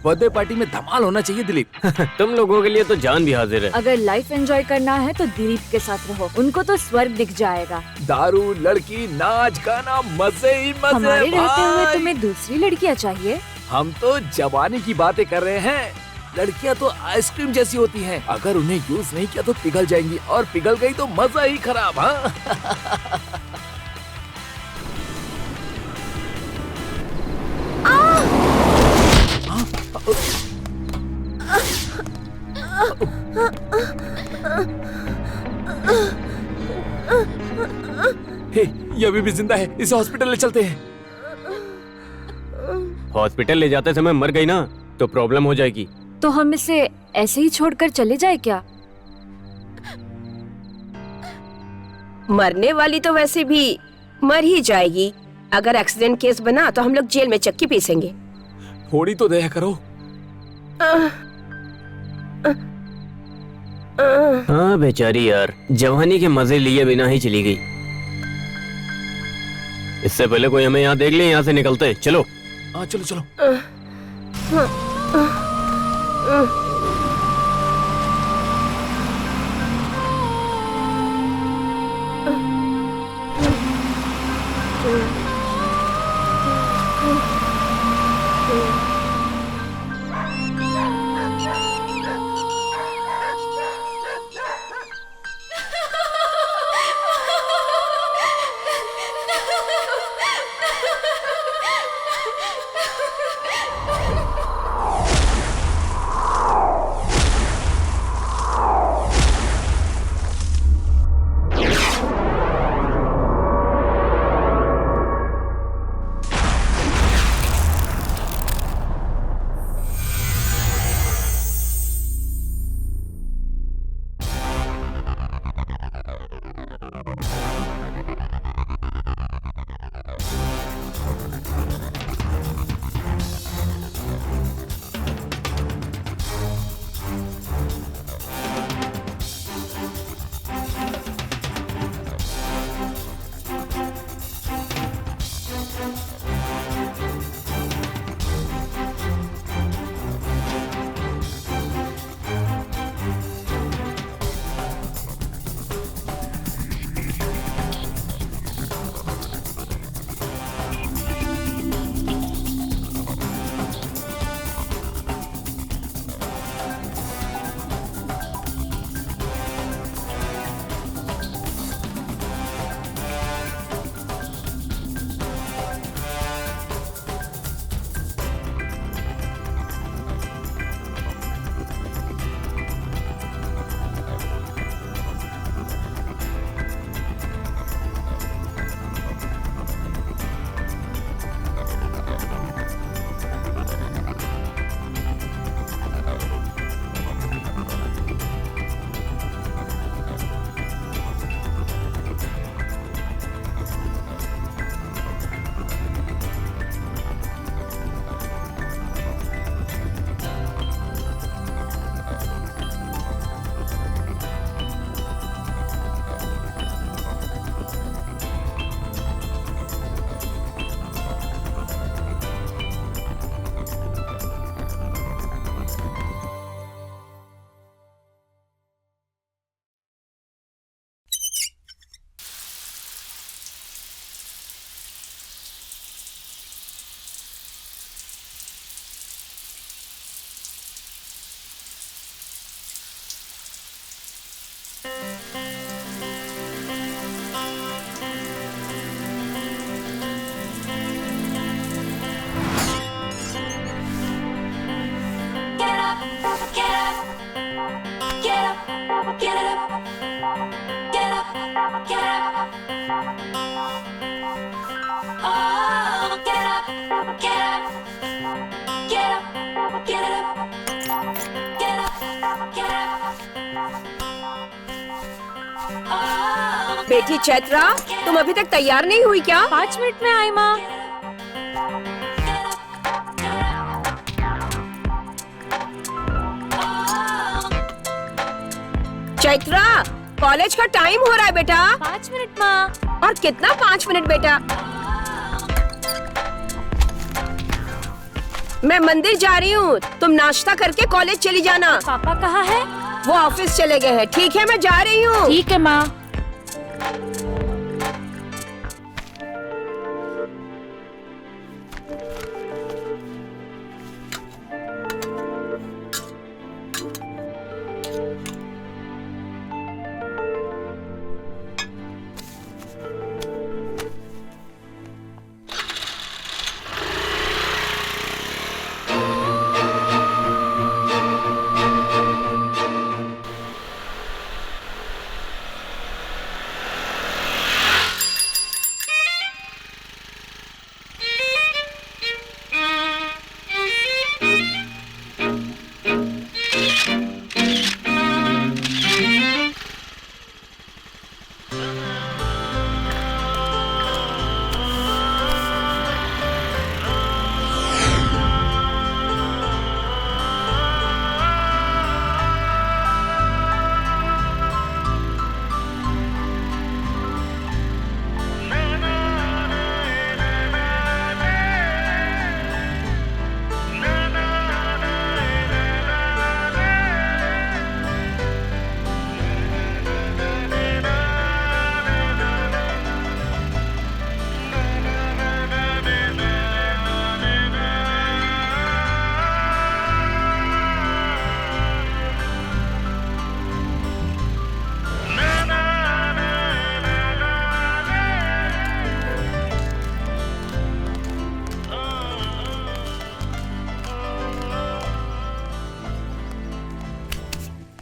Birthday party में धमाल होना चाहिए दिलीप। तुम लोगों के लिए तो जान भी हाजिर है। अगर लाइफ एंजॉय करना है तो दिलीप के साथ रहो, उनको तो स्वर्ग दिख जाएगा। दारू, लड़की, नाच, गाना, मजे ही मजे। हमारे रहते हुए भाई। तुम्हें दूसरी लड़कियाँ चाहिए? हम तो जवानी की बातें कर रहे हैं। लड़कियां तो आइसक्रीम जैसी होती हैं, अगर उन्हें यूज नहीं किया तो पिघल जाएंगी, और पिघल गई तो मजा ही खराब। हाँ हे, ये अभी भी जिंदा है, इसे हॉस्पिटल ले चलते हैं। हॉस्पिटल ले जाते समय मर गई ना तो प्रॉब्लम हो जाएगी। तो हम इसे ऐसे ही छोड़कर चले जाए क्या? मरने वाली तो वैसे भी मर ही जाएगी। अगर एक्सीडेंट केस बना तो हम लोग जेल में चक्की पीसेंगे। थोड़ी तो दया करो। हाँ बेचारी यार, जवानी के मजे लिए बिना ही चली गई। इससे पहले कोई हमें यहाँ देख ले, यहाँ से निकलते। चलो हाँ चलो चलो। बेटी चैत्रा, तुम अभी तक तैयार नहीं हुई क्या? 5 मिनट में आई माँ। चैत्रा, कॉलेज का टाइम हो रहा है बेटा। 5 मिनट माँ। और कितना 5 मिनट बेटा? मैं मंदिर जा रही हूँ, तुम नाश्ता करके कॉलेज चली जाना। पापा कहाँ है? वो ऑफिस चले गए हैं। ठीक है, मैं जा रही हूँ। ठीक है माँ।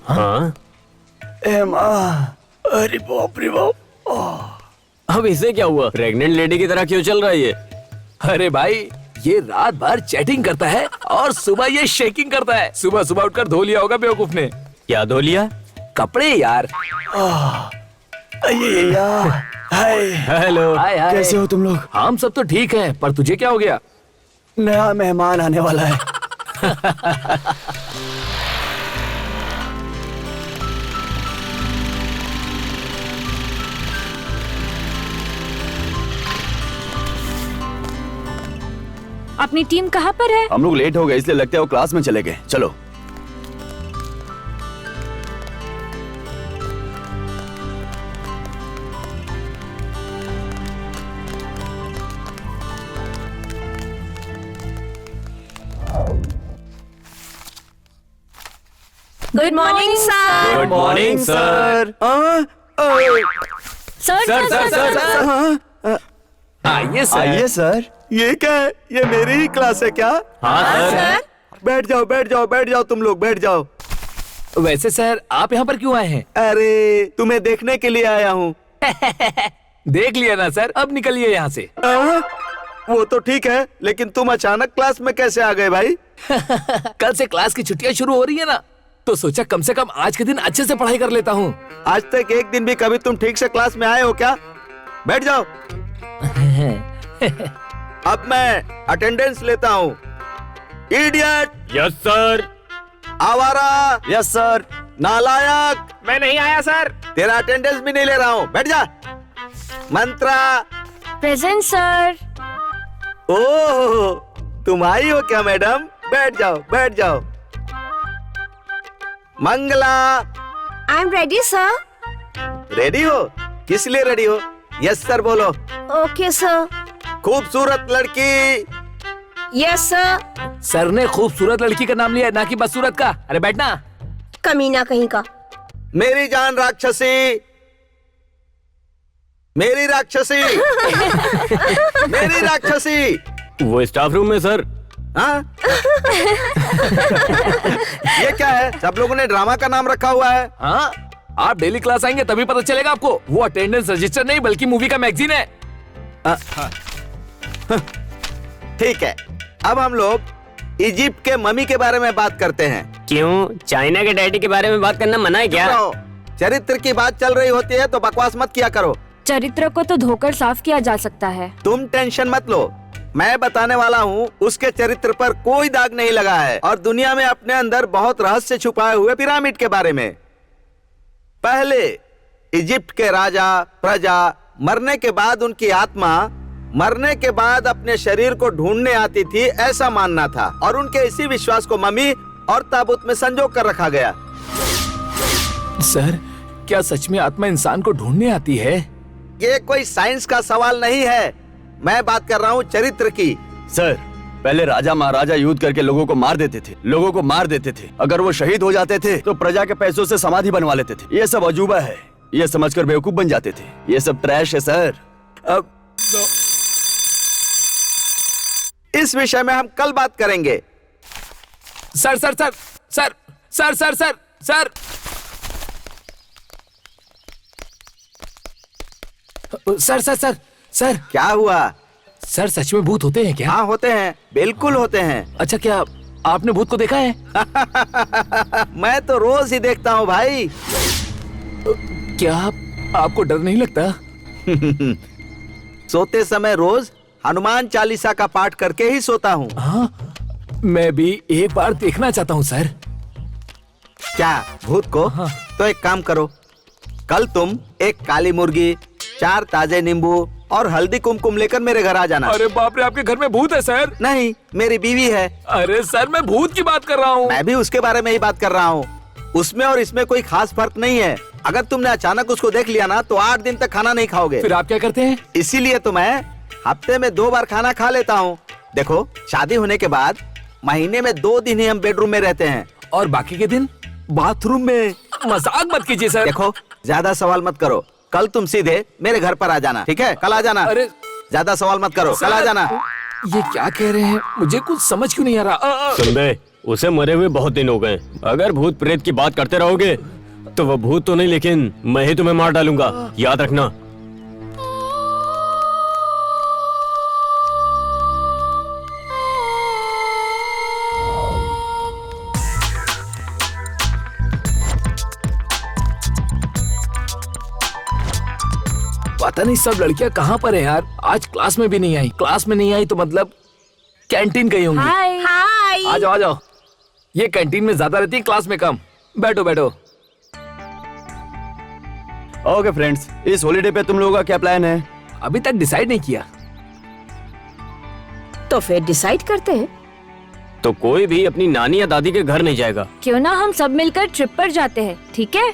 हाँ, अरे बाप रे बाप। अब इसे क्या हुआ? प्रेग्नेंट लेडी की तरह क्यों चल रहा है ये? अरे भाई, ये रात भर चैटिंग करता है और सुबह ये शेकिंग करता है। सुबह सुबह उठकर धो लिया होगा बेवकूफ ने। क्या धो लिया? कपड़े यार। हेलो, हाय हाय। कैसे हो तुम लोग? हम सब तो ठीक हैं, पर तुझे क्या हो गया? नया मेहमान आने वाला है। अपनी टीम कहाँ पर है? हम लोग लेट हो गए इसलिए लगता है वो क्लास में चले गए। चलो। Good morning sir. Good morning sir. Sir आइए सर। आइए सर। ये क्या है? ये मेरी ही क्लास है क्या? हाँ सर। बैठ जाओ बैठ जाओ बैठ जाओ, तुम लोग बैठ जाओ। वैसे सर, आप यहाँ पर क्यों आए हैं? अरे तुम्हें देखने के लिए आया हूँ। देख लिया ना सर, अब निकलिए यहाँ से। वो तो ठीक है, लेकिन तुम अचानक क्लास में कैसे आ गए भाई? कल से क्लास की छुट्टियां शुरू हो रही है ना, तो सोचा कम से कम आज के दिन अच्छे से पढ़ाई कर लेता हूँ। आज तक एक दिन भी कभी तुम ठीक से क्लास में आए हो क्या? बैठ जाओ। अब मैं अटेंडेंस लेता हूँ। इडियट। Yes sir. आवारा। Yes sir. नालायक। मैं नहीं आया सर। तेरा अटेंडेंस भी नहीं ले रहा हूँ, बैठ जा। मंत्रा। Present sir. ओह, तुम आई हो क्या मैडम? बैठ जाओ बैठ जाओ। Mangala. I am ready sir. Ready हो? किस लिए रेडी हो? यस सर बोलो। Okay sir. खूबसूरत लड़की। Yes sir. सर ने खूबसूरत लड़की का नाम लिया, ना कि बदसूरत का। अरे बैठना। कमीना कहीं का। मेरी जान राक्षसी। मेरी राक्षसी। मेरी राक्षसी। वो स्टाफ रूम में सर। हाँ? ये क्या है? सब लोगों ने ड्रामा का नाम रखा हुआ है। हाँ, आप डेली क्लास आएंगे तभी पता चलेगा आपको। वो अटेंडेंस रजिस्टर नहीं बल्कि मूवी का मैगजीन है। ठीक है, अब हम लोग इजिप्ट के मम्मी के बारे में बात करते हैं। क्यों? चाइना के डैडी के बारे में बात करना मना है क्या? तो, चरित्र की बात चल रही होती है तो बकवास मत किया करो। चरित्र को तो धोकर साफ किया जा सकता है। तुम टेंशन मत लो, मैं बताने वाला हूँ। उसके चरित्र पर कोई दाग नहीं लगा है और दुनिया में अपने अंदर बहुत रहस्य छुपाए हुए पिरामिड के बारे में। पहले इजिप्ट के राजा प्रजा मरने के बाद उनकी आत्मा मरने के बाद अपने शरीर को ढूंढने आती थी, ऐसा मानना था। और उनके इसी विश्वास को मम्मी और ताबूत में संजो कर रखा गया। सर, क्या सच में आत्मा इंसान को ढूंढने आती है? ये कोई साइंस का सवाल नहीं है, मैं बात कर रहा हूँ चरित्र की। सर, पहले राजा महाराजा युद्ध करके लोगों को मार देते थे। अगर वो शहीद हो जाते थे तो प्रजा के पैसों से समाधि बनवा लेते थे। ये सब अजूबा है, ये समझकर बेवकूफ बन जाते थे। ये सब ट्रैश है सर। अब इस विषय में हम कल बात करेंगे। Sir sir sir sir sir sir sir sir sir sir sir sir क्या हुआ? सर, सच में भूत होते हैं क्या? हाँ, होते हैं, बिल्कुल होते हैं। अच्छा, क्या आपने भूत को देखा है? मैं तो रोज ही देखता हूँ भाई। क्या आपको डर नहीं लगता? सोते समय रोज हनुमान चालीसा का पाठ करके ही सोता हूँ। हाँ, मैं भी एक बार देखना चाहता हूँ सर। क्या भूत को? हाँ। तो एक काम करो, कल तुम एक काली मुर्गी, 4 ताजे नींबू और हल्दी कुमकुम लेकर मेरे घर आ जाना। अरे बाप रे, आपके घर में भूत है सर? नहीं, मेरी बीवी है। अरे सर, मैं भूत की बात कर रहा हूँ। मैं भी उसके बारे में ही बात कर रहा हूँ। उसमें और इसमें कोई खास फर्क नहीं है। अगर तुमने अचानक उसको देख लिया ना तो 8 दिन तक खाना नहीं खाओगे। फिर आप क्या करते हैं? इसीलिए तो मैं हफ्ते में 2 बार खाना खा लेता हूँ। देखो, शादी होने के बाद महीने में 2 दिन ही हम बेडरूम में रहते हैं और बाकी के दिन बाथरूम में। मजाक मत कीजिए सर। देखो, ज्यादा सवाल मत करो। कल तुम सीधे मेरे घर पर आ जाना, ठीक है? कल आ जाना। अरे ज्यादा सवाल मत करो, कल आ जाना। ये क्या कह रहे हैं? मुझे कुछ समझ क्यों नहीं आ रहा? सुन बे, उसे मरे हुए बहुत दिन हो गए। अगर भूत प्रेत की बात करते रहोगे तो वो भूत तो नहीं, लेकिन मैं ही तुम्हें मार डालूंगा, याद रखना। पता नहीं सब लड़कियां कहाँ पर हैं यार। आज क्लास में भी नहीं आई। क्लास में नहीं आई तो मतलब कैंटीन गई होंगी। हाय। हाय। आ जाओ आ जाओ। ये कैंटीन में ज्यादा रहती है, क्लास में कम। बैठो बैठो। ओके फ्रेंड्स, इस हॉलीडे पे तुम लोगों का क्या प्लान है? अभी तक डिसाइड नहीं किया। तो फिर डिसाइड करते हैं। तो कोई भी अपनी नानी या दादी के घर नहीं जाएगा। क्यों ना हम सब मिलकर ट्रिप पर जाते हैं, ठीक है?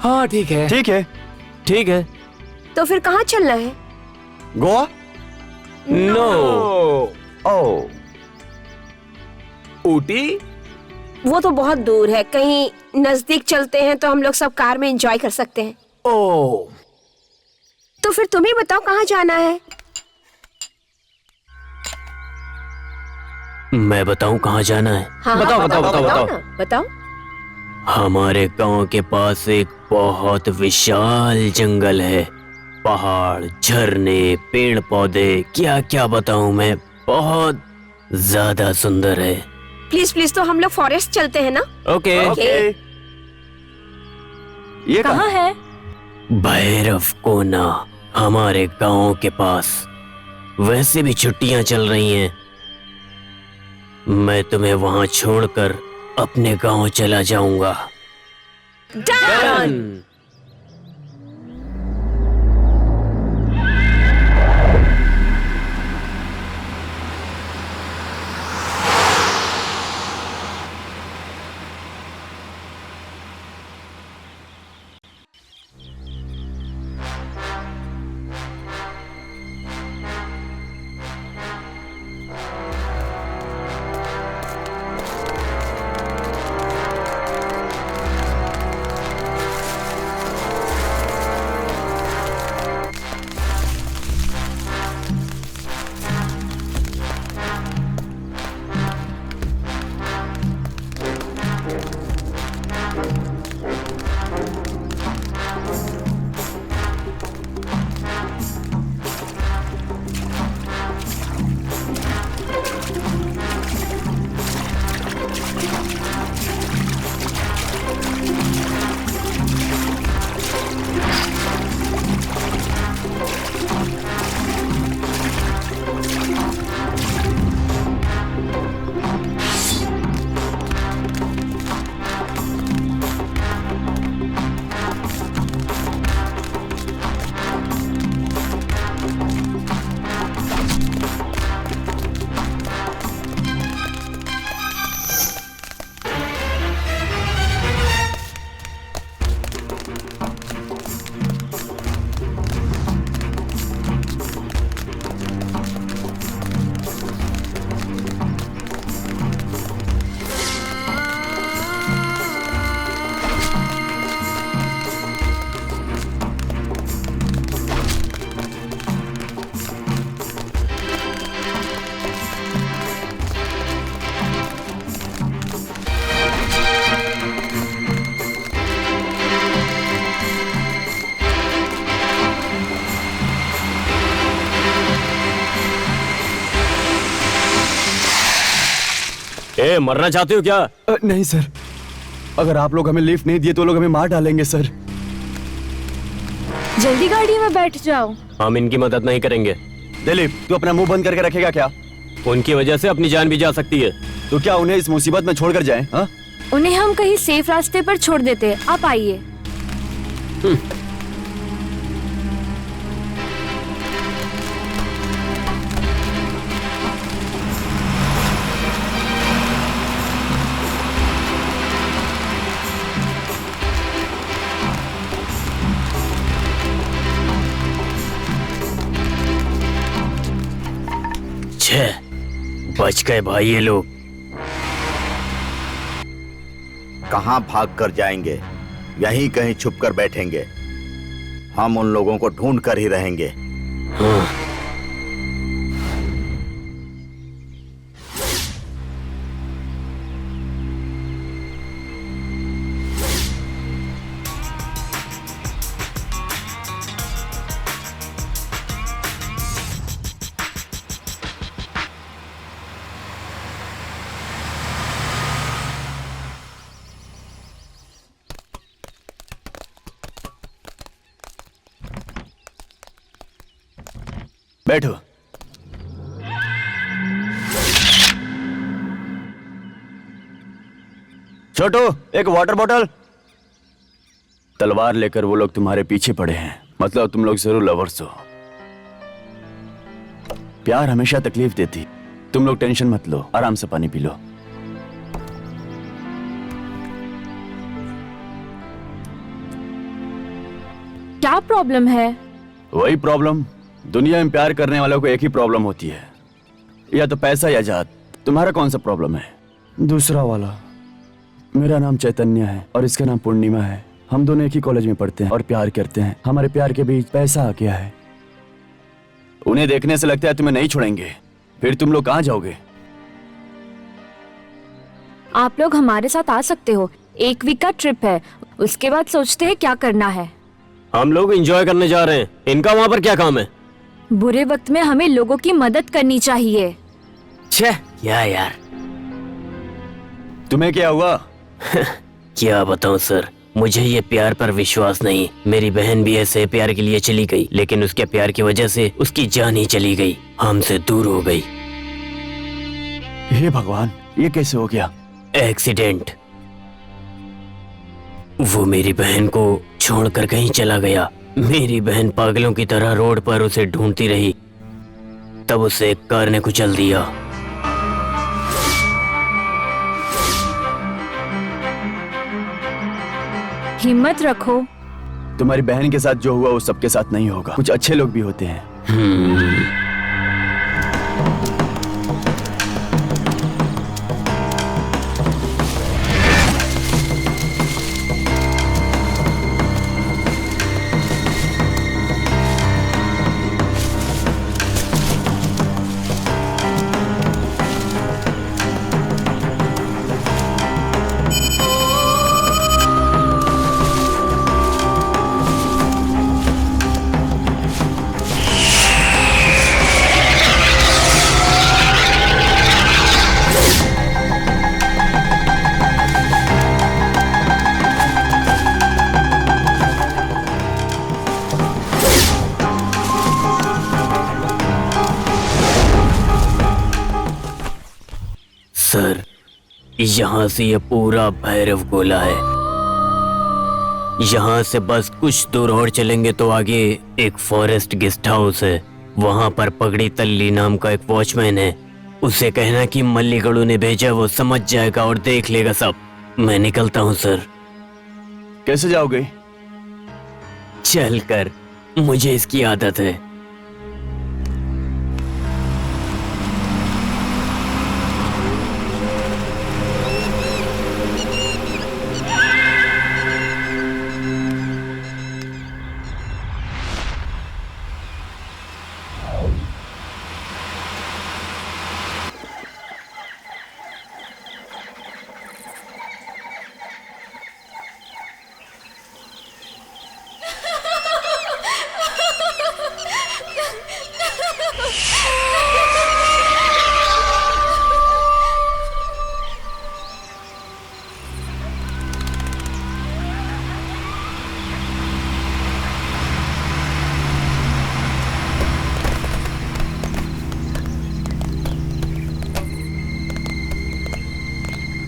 हाँ ठीक है। ठीक है। ठीक है। तो फिर कहाँ चलना है? गोवा? नो। ओह, ऊटी? वो तो बहुत दूर है। कहीं नजदीक चलते हैं तो हम लोग सब कार में एंजॉय कर सकते हैं। ओ, तो फिर तुम ही बताओ कहाँ जाना है? मैं बताऊं कहाँ जाना है? हाँ, बताओ, हाँ, बताओ, बताओ, बताओ। ना, बताओ। हमारे गांव के पास एक बहुत विशाल जंगल है। पहाड़, झरने, पेड़ पौधे, क्या क्या बताऊं मैं, बहुत ज्यादा सुंदर है। प्लीज प्लीज, तो हम लोग फॉरेस्ट चलते हैं ना? ओके। ये कहाँ है? भैरव कोना, हमारे गांव के पास। वैसे भी छुट्टियां चल रही हैं। मैं तुम्हें वहां छोड़कर अपने गांव चला जाऊंगा। डन। ए, मरना चाहते हो क्या? नहीं सर, अगर आप लोग हमें लिफ्ट नहीं दिए तो लोग हमें मार डालेंगे सर। जल्दी गाड़ी में बैठ जाओ। हम इनकी मदद नहीं करेंगे। दिलीप, तू अपना मुंह बंद करके रखेगा क्या? उनकी वजह से अपनी जान भी जा सकती है। तो क्या उन्हें इस मुसीबत में छोड़कर जाएं? हाँ? उन्हें हम कहीं सेफ रास्ते पर छोड़ देते। आप आइए। छह, बच गए भाई ये लोग। कहाँ भाग कर जाएंगे? यहीं कहीं छुप कर बैठेंगे। हम उन लोगों को ढूंढ कर ही रहेंगे। हाँ। बैठो। छोटू, एक वाटर बॉटल। तलवार लेकर वो लोग तुम्हारे पीछे पड़े हैं, मतलब तुम लोग जरूर लवर्स हो। प्यार हमेशा तकलीफ देती। तुम लोग टेंशन मत लो, आराम से पानी पी लो। क्या प्रॉब्लम है? वही प्रॉब्लम, दुनिया में प्यार करने वालों को एक ही प्रॉब्लम होती है, या तो पैसा या जात। तुम्हारा कौन सा प्रॉब्लम है? दूसरा वाला। मेरा नाम चैतन्य है और इसका नाम पूर्णिमा है। हम दोनों एक ही कॉलेज में पढ़ते हैं और प्यार करते हैं। हमारे प्यार के बीच पैसा आ गया है। उन्हें देखने से लगता है तुम्हें नहीं छोड़ेंगे। फिर तुम लोग कहाँ जाओगे? आप लोग हमारे साथ आ सकते हो। 1 वीक का ट्रिप है, उसके बाद सोचते हैं क्या करना है। हम लोग एंजॉय करने जा रहे हैं, इनका वहाँ पर क्या काम है? बुरे वक्त में हमें लोगों की मदद करनी चाहिए। छह, क्या यार। तुम्हें क्या हुआ? क्या बताऊं सर, मुझे ये प्यार पर विश्वास नहीं। मेरी बहन भी ऐसे प्यार के लिए चली गई, लेकिन उसके प्यार की वजह से उसकी जान ही चली गई, हमसे दूर हो गई। हे भगवान, ये कैसे हो गया? एक्सीडेंट। वो मेरी बहन को छोड़कर कहीं चला गया। मेरी बहन पागलों की तरह रोड पर उसे ढूंढती रही, तब उसे एक कार ने कुचल दिया। हिम्मत रखो। तुम्हारी बहन के साथ जो हुआ वो सबके साथ नहीं होगा। कुछ अच्छे लोग भी होते हैं। सर, यहाँ से ये पूरा भैरव गोला है। यहाँ से बस कुछ दूर और चलेंगे तो आगे एक फॉरेस्ट गेस्ट हाउस है। वहाँ पर पगड़ी तल्ली नाम का एक वॉचमैन है। उसे कहना कि मल्लीगढ़ू ने भेजा, वो समझ जाएगा और देख लेगा सब। मैं निकलता हूँ सर। कैसे जाओगे? चलकर, मुझे इसकी आदत है।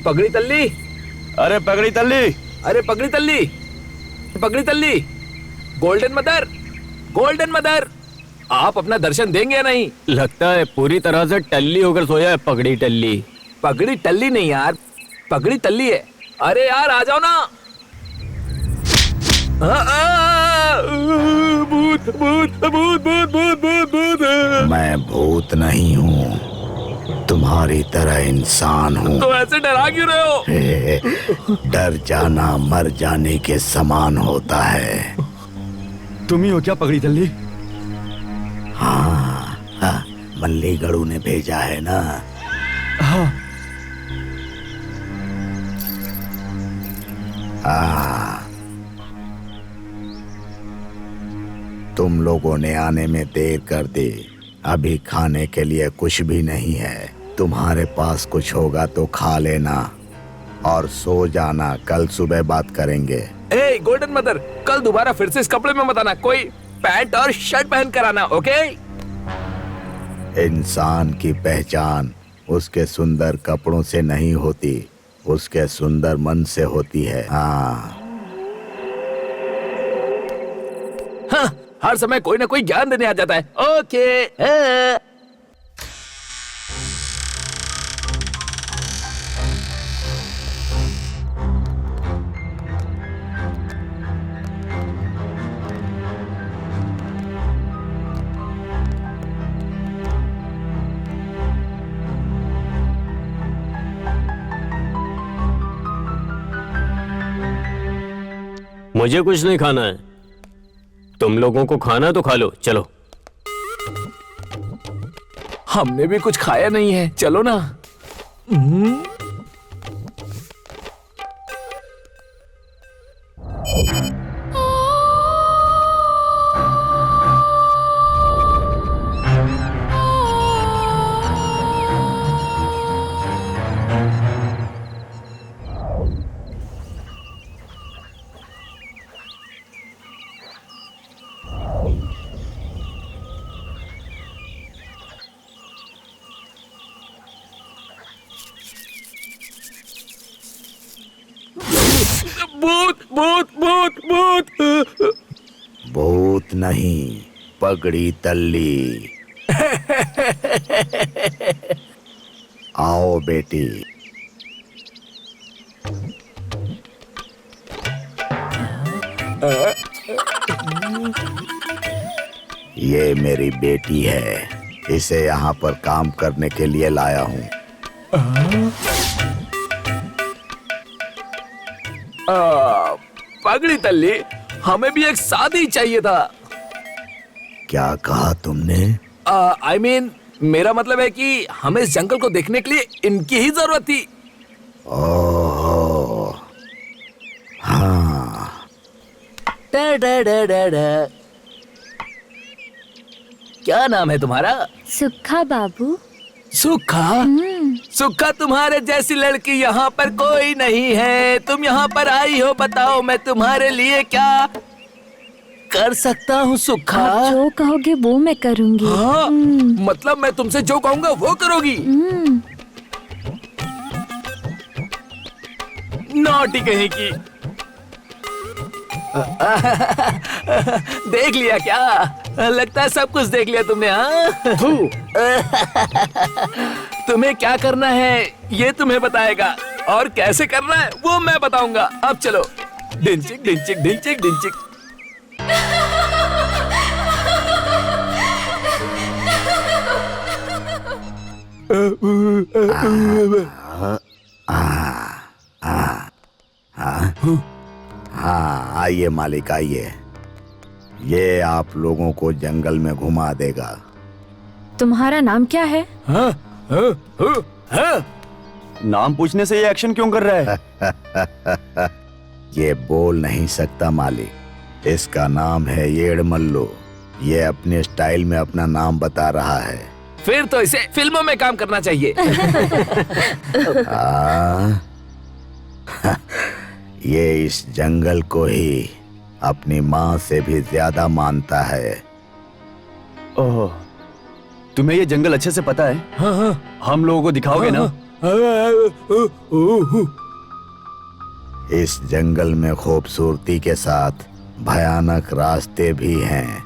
पगड़ी तल्ली, अरे पगड़ी तल्ली, अरे पगड़ी तल्ली, पगड़ी तल्ली, गोल्डन मदर, गोल्डन मदर, आप अपना दर्शन देंगे या नहीं? लगता है पूरी तरह से टल्ली होकर सोया है पगड़ी टल्ली। पगड़ी टल्ली नहीं यार, पगड़ी तल्ली है। अरे यार आ जाओ ना। भूत भूत भूत भूत भूत भूत भूत। मैं भूत नहीं हूँ, तुम्हारी तरह इंसान हूँ। तो ऐसे डरा क्यों रहे हो? डर जाना मर जाने के समान होता है। तुम ही हो क्या पगड़ी तल्ली? हाँ, मल्ली गड़ू ने भेजा है ना। हाँ। तुम लोगों ने आने में देर कर दी। अभी खाने के लिए कुछ भी नहीं है। तुम्हारे पास कुछ होगा तो खा लेना और सो जाना। कल सुबह बात करेंगे। ए गोल्डन मदर, कल दोबारा फिर से इस कपड़े में मत आना। कोई पैंट और शर्ट पहन कर आना, ओके? इंसान की पहचान उसके सुंदर कपड़ों से नहीं होती, उसके सुंदर मन से होती है। हाँ, हर समय कोई ना कोई ज्ञान देने आ जाता है। ओके। मुझे कुछ नहीं खाना है, तुम लोगों को खाना तो खा लो। चलो। हमने भी कुछ खाया नहीं है, चलो ना। भूत भूत भूत भूत। भूत नहीं, पगड़ी तल्ली। आओ बेटी। ये मेरी बेटी है, इसे यहाँ पर काम करने के लिए लाया हूँ। पगड़ी तल्ली, हमें भी एक शादी चाहिए था। क्या कहा तुमने? I mean, मेरा मतलब है कि हमें इस जंगल को देखने के लिए इनकी ही जरूरत थी। ओह, हाँ। डा डा डा डा डा। क्या नाम है तुम्हारा? सुखा बाबू। सुखा? सुखा, तुम्हारे जैसी लड़की यहाँ पर कोई नहीं है। तुम यहाँ पर आई हो, बताओ मैं तुम्हारे लिए क्या कर सकता हूँ? सुखा, आप जो कहोगे वो मैं करूँगी। हाँ, मतलब मैं तुमसे जो कहूँगा वो करोगी? नॉटी कहीं की। देख लिया क्या? लगता है सब कुछ देख लिया तुमने। हाँ, तुम्हें क्या करना है ये तुम्हें बताएगा, और कैसे करना है वो मैं बताऊंगा। अब चलो। डिंचिक डिंचिक डिंचिक डिंचिक। हाँ, आइए मालिक, आइए। ये आप लोगों को जंगल में घुमा देगा। तुम्हारा नाम क्या है? हाँ, हाँ, हाँ, हाँ। नाम पूछने से ये एक्शन क्यों कर रहा है? ये बोल नहीं सकता मालिक। इसका नाम है येड़मल्लू। ये अपने स्टाइल में अपना नाम बता रहा है। फिर तो इसे फिल्मों में काम करना चाहिए। ये इस जंगल को ही अपनी माँ से भी ज्यादा मानता है। ओह, तुम्हें ये जंगल अच्छे से पता है? हाँ, हाँ, हम लोगों को दिखाओगे ना? इस जंगल में खूबसूरती के साथ भयानक रास्ते भी हैं।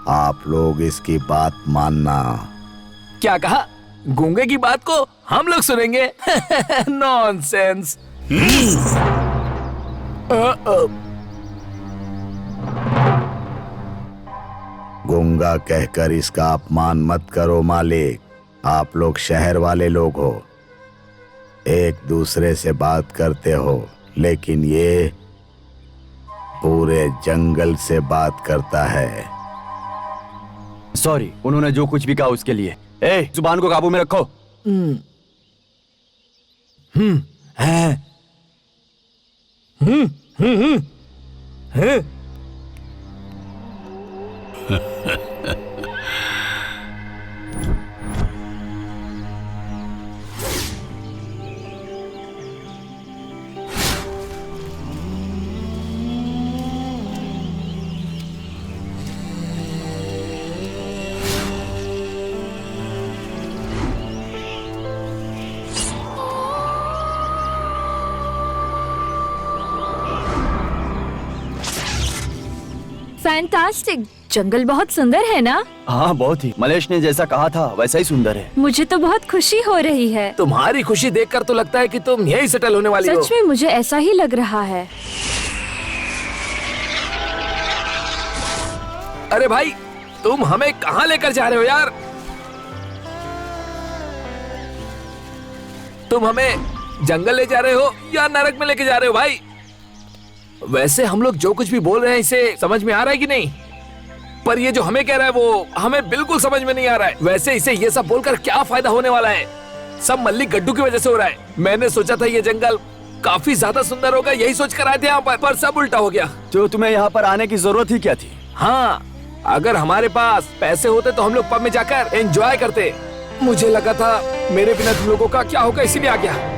आप लोग इसकी बात मानना। क्या कहा? गूंगे की बात को हम लोग सुनेंगे? नॉनसेंस। गूंगा कहकर इसका अपमान मत करो मालिक। आप लोग शहर वाले लोग हो, एक दूसरे से बात करते हो, लेकिन ये पूरे जंगल से बात करता है। सॉरी, उन्होंने जो कुछ भी कहा उसके लिए। ए, जुबान को काबू में रखो। फैंटास्टिक। जंगल बहुत सुंदर है ना? हाँ, बहुत ही। मलेश ने जैसा कहा था वैसा ही सुंदर है। मुझे तो बहुत खुशी हो रही है। तुम्हारी खुशी देखकर तो लगता है कि तुम यहीं सेटल होने वाली हो। सच में मुझे ऐसा ही लग रहा है। अरे भाई, तुम हमें कहाँ लेकर जा रहे हो यार? तुम हमें जंगल ले जा रहे हो या नरक में लेके जा रहे हो भाई? वैसे हम लोग जो कुछ भी बोल रहे हैं इसे समझ में आ रहा है कि नहीं? पर ये जो हमें कह रहा है वो हमें बिल्कुल समझ में नहीं आ रहा है। वैसे इसे ये सब बोलकर क्या फायदा होने वाला है? सब मल्ली गड्ढू की वजह से हो रहा है। मैंने सोचा था ये जंगल काफी ज्यादा सुंदर होगा, यही सोच कर आए थे यहाँ पर सब उल्टा हो गया। तो तुम्हें यहाँ पर आने की जरूरत ही क्या थी? हाँ, अगर हमारे पास पैसे होते तो हम लोग पब में जाकर एंजॉय करते। मुझे लगा था मेरे बिना तुम लोगों का क्या होगा, इसीलिए आ गया।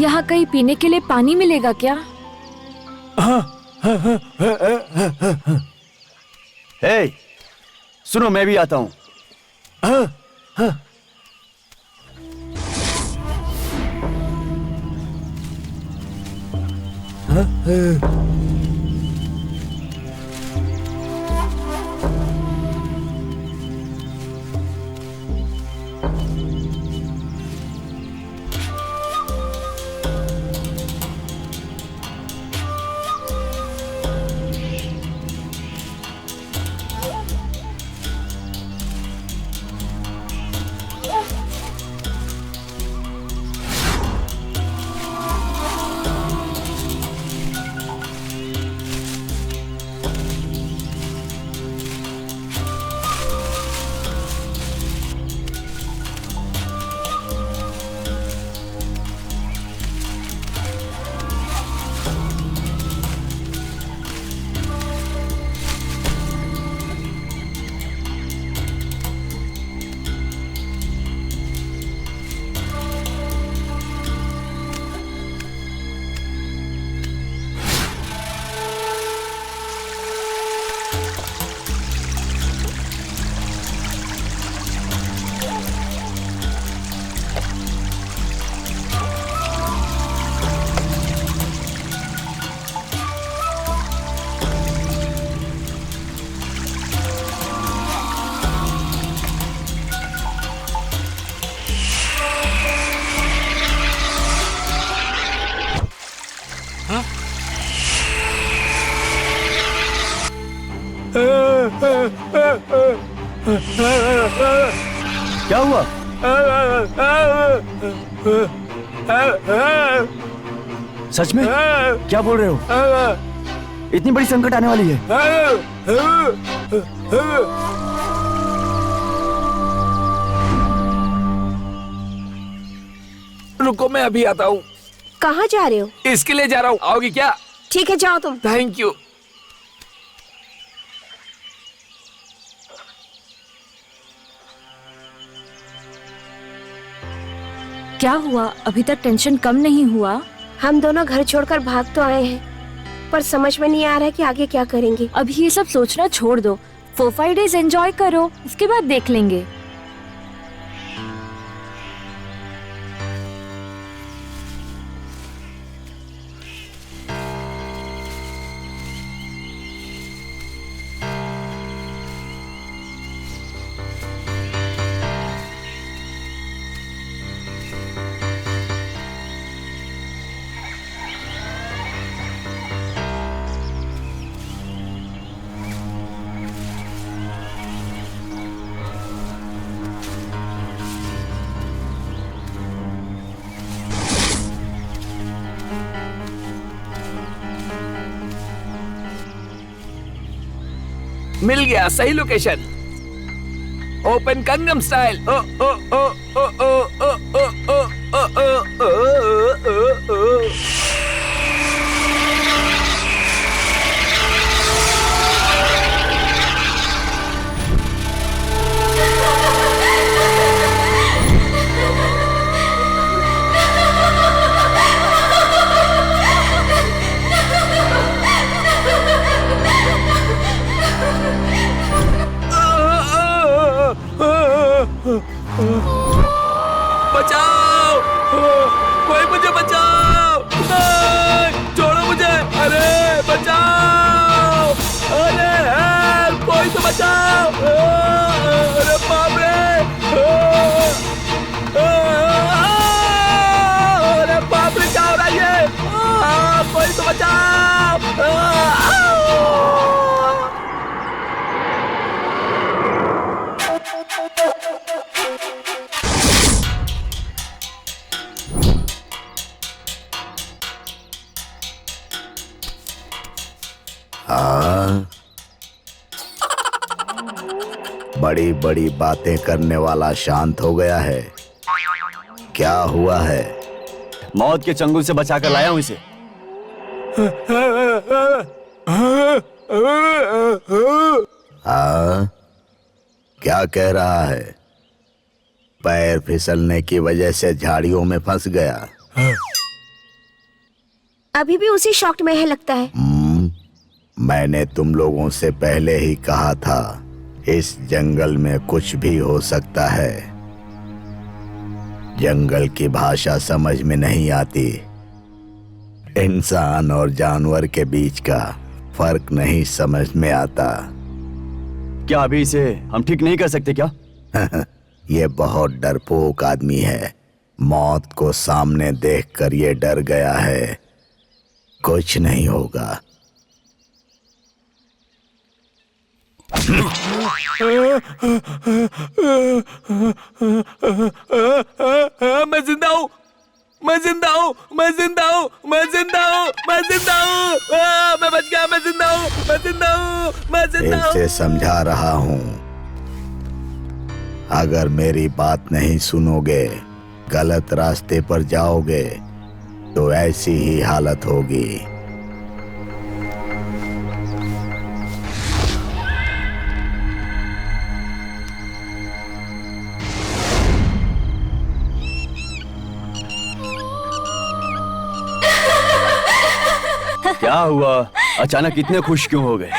यहाँ कहीं पीने के लिए पानी मिलेगा क्या? हे, सुनो, मैं भी आता हूँ। क्या हुआ? सच में? क्या बोल रहे हो? इतनी बड़ी संकट आने वाली है? रुको, मैं अभी आता हूँ। कहाँ जा रहे हो? इसके लिए जा रहा हूँ, आओगी क्या? ठीक है, जाओ तुम। Thank you. क्या हुआ? अभी तक टेंशन कम नहीं हुआ? हम दोनों घर छोड़कर भाग तो आए हैं, पर समझ में नहीं आ रहा है कि आगे क्या करेंगे। अभी ये सब सोचना छोड़ दो, 4-5 डेज एंजॉय करो, उसके बाद देख लेंगे। मिल गया, सही लोकेशन। Oppan Gangnam style. ओ ओ ओ ओ ओ ओ ओ ओ ओ ओ ओ। बचाओ, कोई मुझे बचाओ, नहीं, छोड़ो मुझे, अरे बचाओ, अरे कोई तो बचाओ, अरे बाप रे, अरे बाप रे, क्या हो रहा है ये? कोई तो बचाओ। हाँ, बड़ी बड़ी बातें करने वाला शांत हो गया है। क्या हुआ है? मौत के चंगुल से बचा कर लाया हूँ इसे। हाँ, क्या कह रहा है? पैर फिसलने की वजह से झाड़ियों में फंस गया। अभी भी उसी शॉक्ड में है लगता है। मैंने तुम लोगों से पहले ही कहा था, इस जंगल में कुछ भी हो सकता है। जंगल की भाषा समझ में नहीं आती। इंसान और जानवर के बीच का फर्क नहीं समझ में आता। क्या अभी इसे हम ठीक नहीं कर सकते क्या? ये बहुत डरपोक आदमी है। मौत को सामने देखकर ये डर गया है। कुछ नहीं होगा। मैं जिंदा हूँ, मैं जिंदा हूँ, मैं जिंदा हूँ, मैं जिंदा हूँ, मैं जिंदा हूँ, मैं बच गया, मैं जिंदा हूँ, मैं जिंदा हूँ, मैं जिंदा हूँ। इसे समझा रहा हूँ, अगर मेरी बात नहीं सुनोगे, गलत रास्ते पर जाओगे तो ऐसी ही हालत होगी। क्या हुआ? अचानक इतने खुश क्यों हो गए?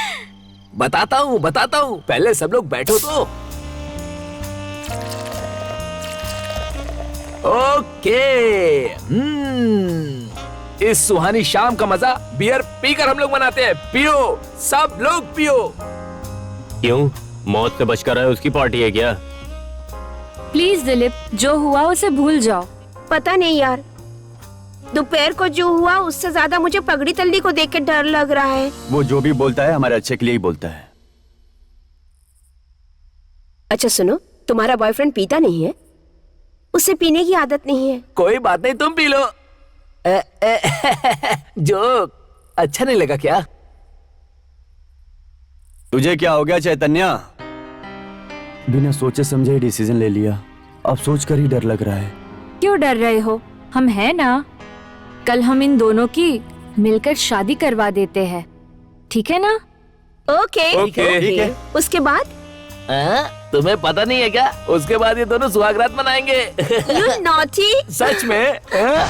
बताता हूँ, बताता हूँ, पहले सब लोग बैठो तो। ओके, इस सुहानी शाम का मजा बियर पीकर हम लोग मनाते हैं। पियो, सब लोग पियो। क्यों? मौत से बचकर आए उसकी पार्टी है क्या? प्लीज दिलीप, जो हुआ उसे भूल जाओ। पता नहीं यार, दोपहर को जो हुआ उससे ज्यादा मुझे पगड़ी तल्ली को देख के डर लग रहा है। वो जो भी बोलता है हमारे अच्छे के लिए ही बोलता है। अच्छा सुनो, तुम्हारा बॉयफ्रेंड पीता नहीं है? उसे पीने की आदत नहीं है। कोई बात नहीं, तुम पी लो। जोक अच्छा नहीं लगा क्या? तुझे क्या हो गया चैतन्या? बिना सोचे समझे ही डिसीजन ले लिया। अब सोच कर ही डर लग रहा है। क्यों डर रहे हो? हम हैं ना। कल हम इन दोनों की मिलकर शादी करवा देते हैं, ठीक है ना? ओके ठीक है। उसके बाद तुम्हें पता नहीं है क्या? उसके बाद ये दोनों सुहागरात मनाएंगे। You naughty. सच में? हाँ?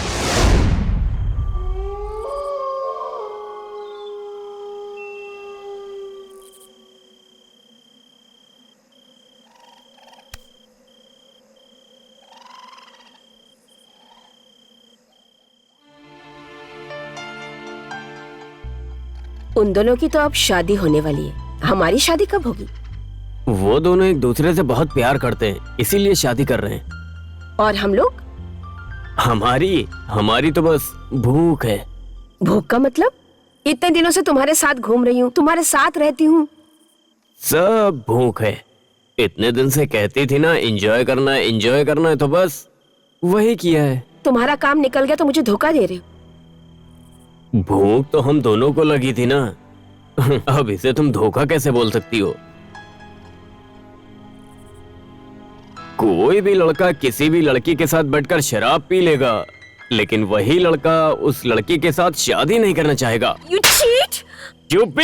उन दोनों की तो अब शादी होने वाली है, हमारी शादी कब होगी? वो दोनों एक दूसरे से बहुत प्यार करते हैं, इसीलिए शादी कर रहे हैं। और हम लोग? हमारी तो बस भूख है। भूख का मतलब? इतने दिनों से तुम्हारे साथ घूम रही हूँ, तुम्हारे साथ रहती हूँ। सब भूख है। इतने दिन से कहती थी ना एंजॉय करना है, तो बस वही किया है। तुम्हारा काम निकल गया तो मुझे धोखा दे रहे हो। भूख तो हम दोनों को लगी थी ना। अब इसे तुम धोखा कैसे बोल सकती हो? कोई भी लड़का किसी भी लड़की के साथ बैठकर शराब पी लेगा, लेकिन वही लड़का उस लड़की के साथ शादी नहीं करना चाहेगा। You cheat! चुप भी।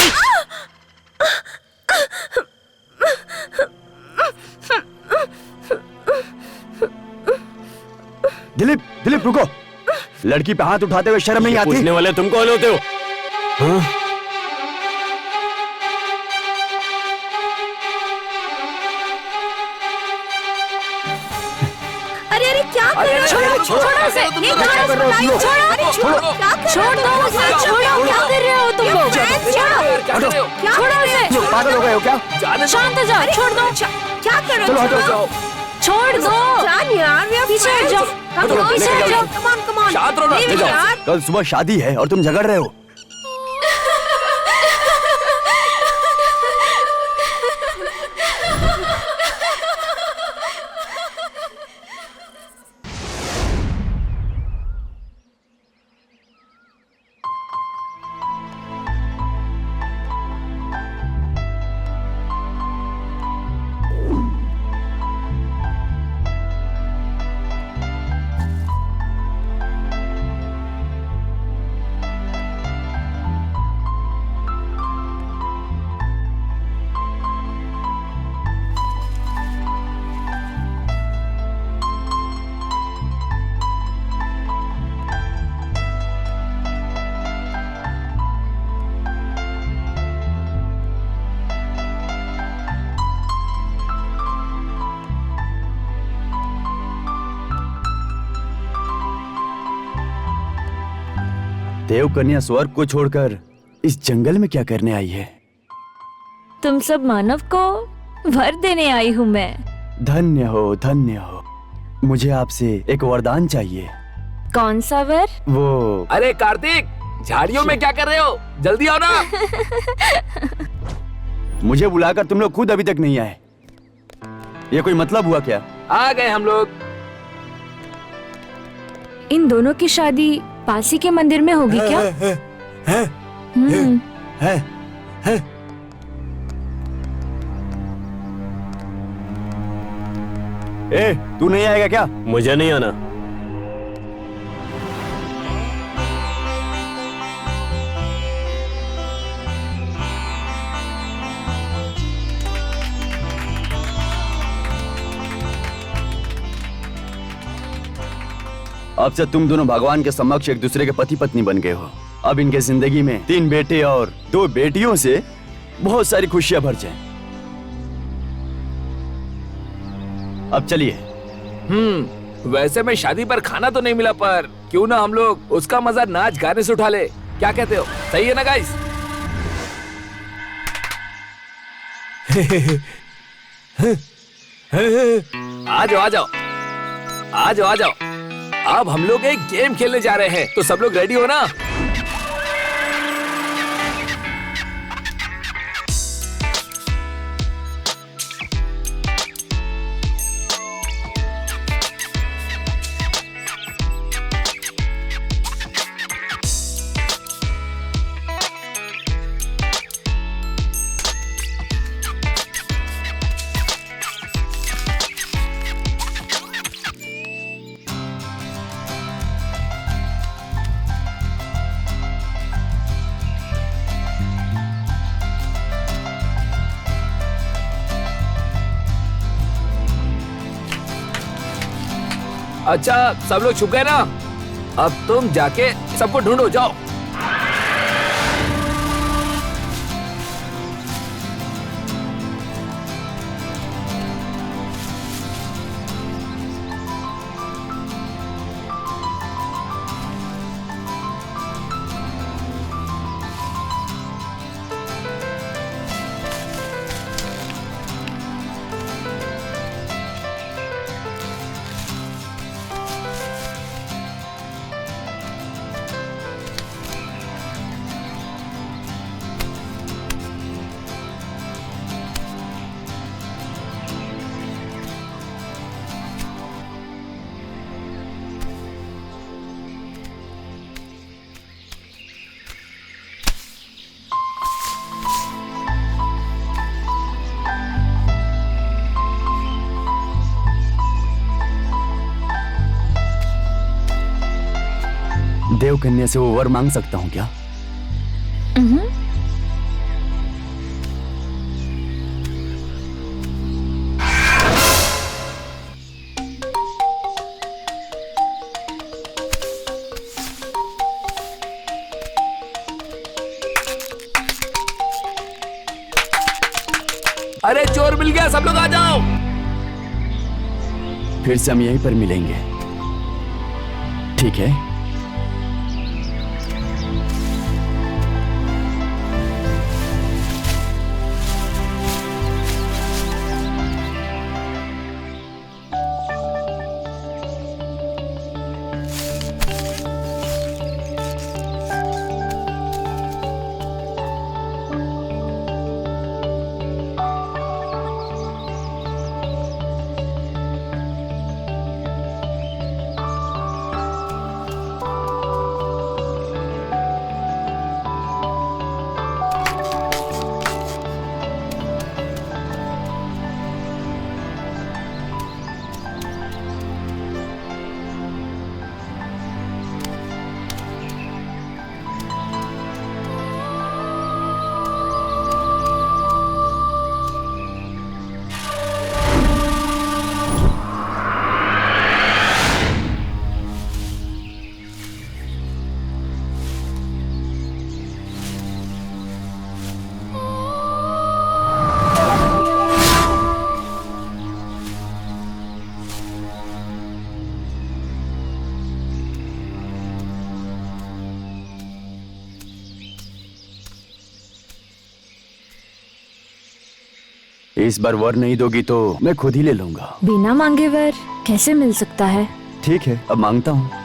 दिलीप रुको। लड़की पे हाथ उठाते हुए शर्म नहीं आती? पूछने वाले तुम कौन होते हो? हाँ? अरे अरे क्या कर रहे हो? छोड़ो उसे। ये कहाँ से बताइए? छोड़ो। अरे छोड़ो। क्या कर रहे हो? छोड़ दो उसे, छोड़ो, क्या कर रहे हो तुम लोग? छोड़ो। छोड़ो उसे। पागल हो गए हो क्या? शांत हो जाओ, छोड़ दो। क्या कर रहे हो? चलो हटो जाओ। छोड़ दो। जान यार, we are पीछे हट friends. जाओ। हम लोग पीछे हट जाओ। Come on, come on. शांत रहो ना, Leave it, जाओ। यार। कल सुबह शादी है और तुम झगड़ रहे हो। देव कन्या स्वर्ग को छोड़कर इस जंगल में क्या करने आई है? तुम सब मानव को वर देने आई हूँ मैं। धन्य हो, धन्य हो। मुझे आपसे एक वरदान चाहिए। कौन सा वर? वो अरे कार्तिक, झाड़ियों में क्या कर रहे हो? जल्दी आओ ना। मुझे बुलाकर तुम लोग खुद अभी तक नहीं आए। ये कोई मतलब हुआ क्या? आ गए हम लोग। इन दोनों की शादी पासी के मंदिर में होगी क्या? हम्म, ए, तू नहीं आएगा क्या? मुझे नहीं आना। अब से तुम दोनों भगवान के समक्ष एक दूसरे के पति पत्नी बन गए हो। अब इनके जिंदगी में 3 बेटे और 2 बेटियों से बहुत सारी खुशियां भर जाएं। अब चलिए। वैसे में शादी पर खाना तो नहीं मिला, पर क्यों ना हम लोग उसका मजा नाच गाने से उठा ले। क्या कहते हो? सही है ना गाइस? आ जाओ आ जाओ आ जाओ आ जाओ। अब हम लोग एक गेम खेलने जा रहे हैं, तो सब लोग रेडी हो ना? अच्छा सब लोग छुप गए ना, अब तुम जाके सबको ढूंढो, जाओ। देव कन्या से वो वर मांग सकता हूँ क्या? अरे चोर मिल गया, सब लोग आ जाओ। फिर से हम यहीं पर मिलेंगे, ठीक है? इस बार वर नहीं दोगी तो मैं खुद ही ले लूंगा। बिना मांगे वर कैसे मिल सकता है? ठीक है, अब मांगता हूँ।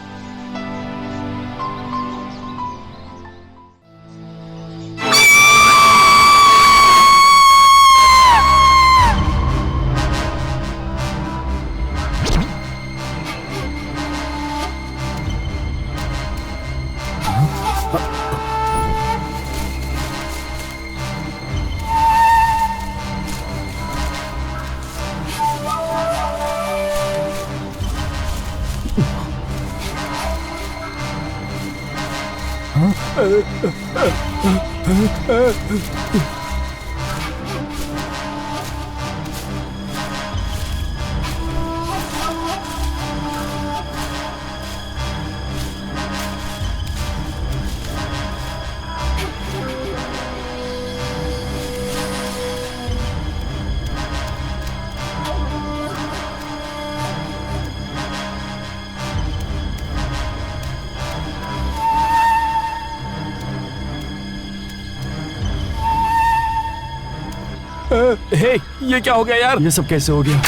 हे, ये क्या हो गया यार? ये सब कैसे हो गया?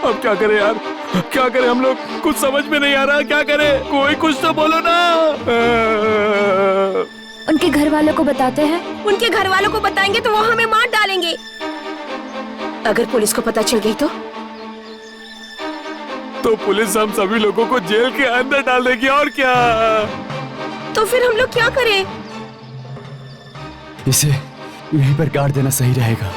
अब क्या करें यार, क्या करें हम लोग? कुछ समझ में नहीं आ रहा, क्या करें? कोई कुछ तो बोलो ना। उनके घर वालों को बताते हैं। उनके घर वालों को बताएंगे तो वो हमें मार डालेंगे। अगर पुलिस को पता चल गई तो पुलिस हम सभी लोगों को जेल के अंदर डाल देगी, और क्या? तो फिर हम लोग क्या करें? इसे यहीं पर गाड़ देना सही रहेगा।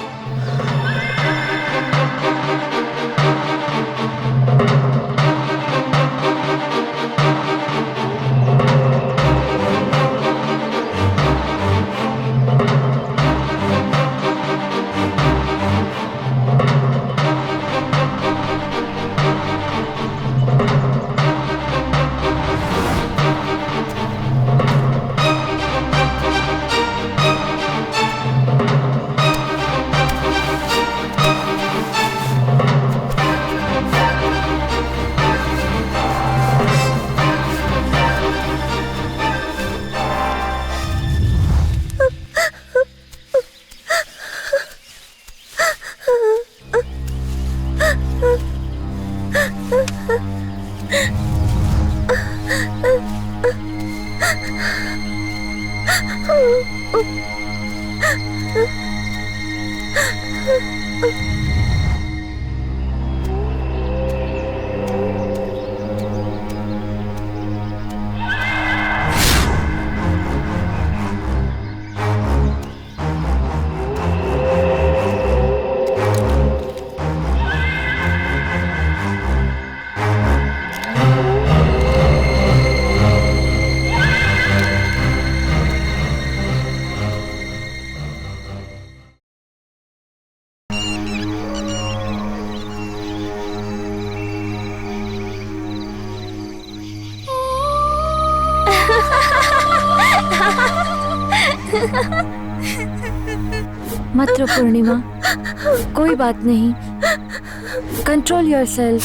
मत रो पूर्णिमा, कोई बात नहीं। Control yourself.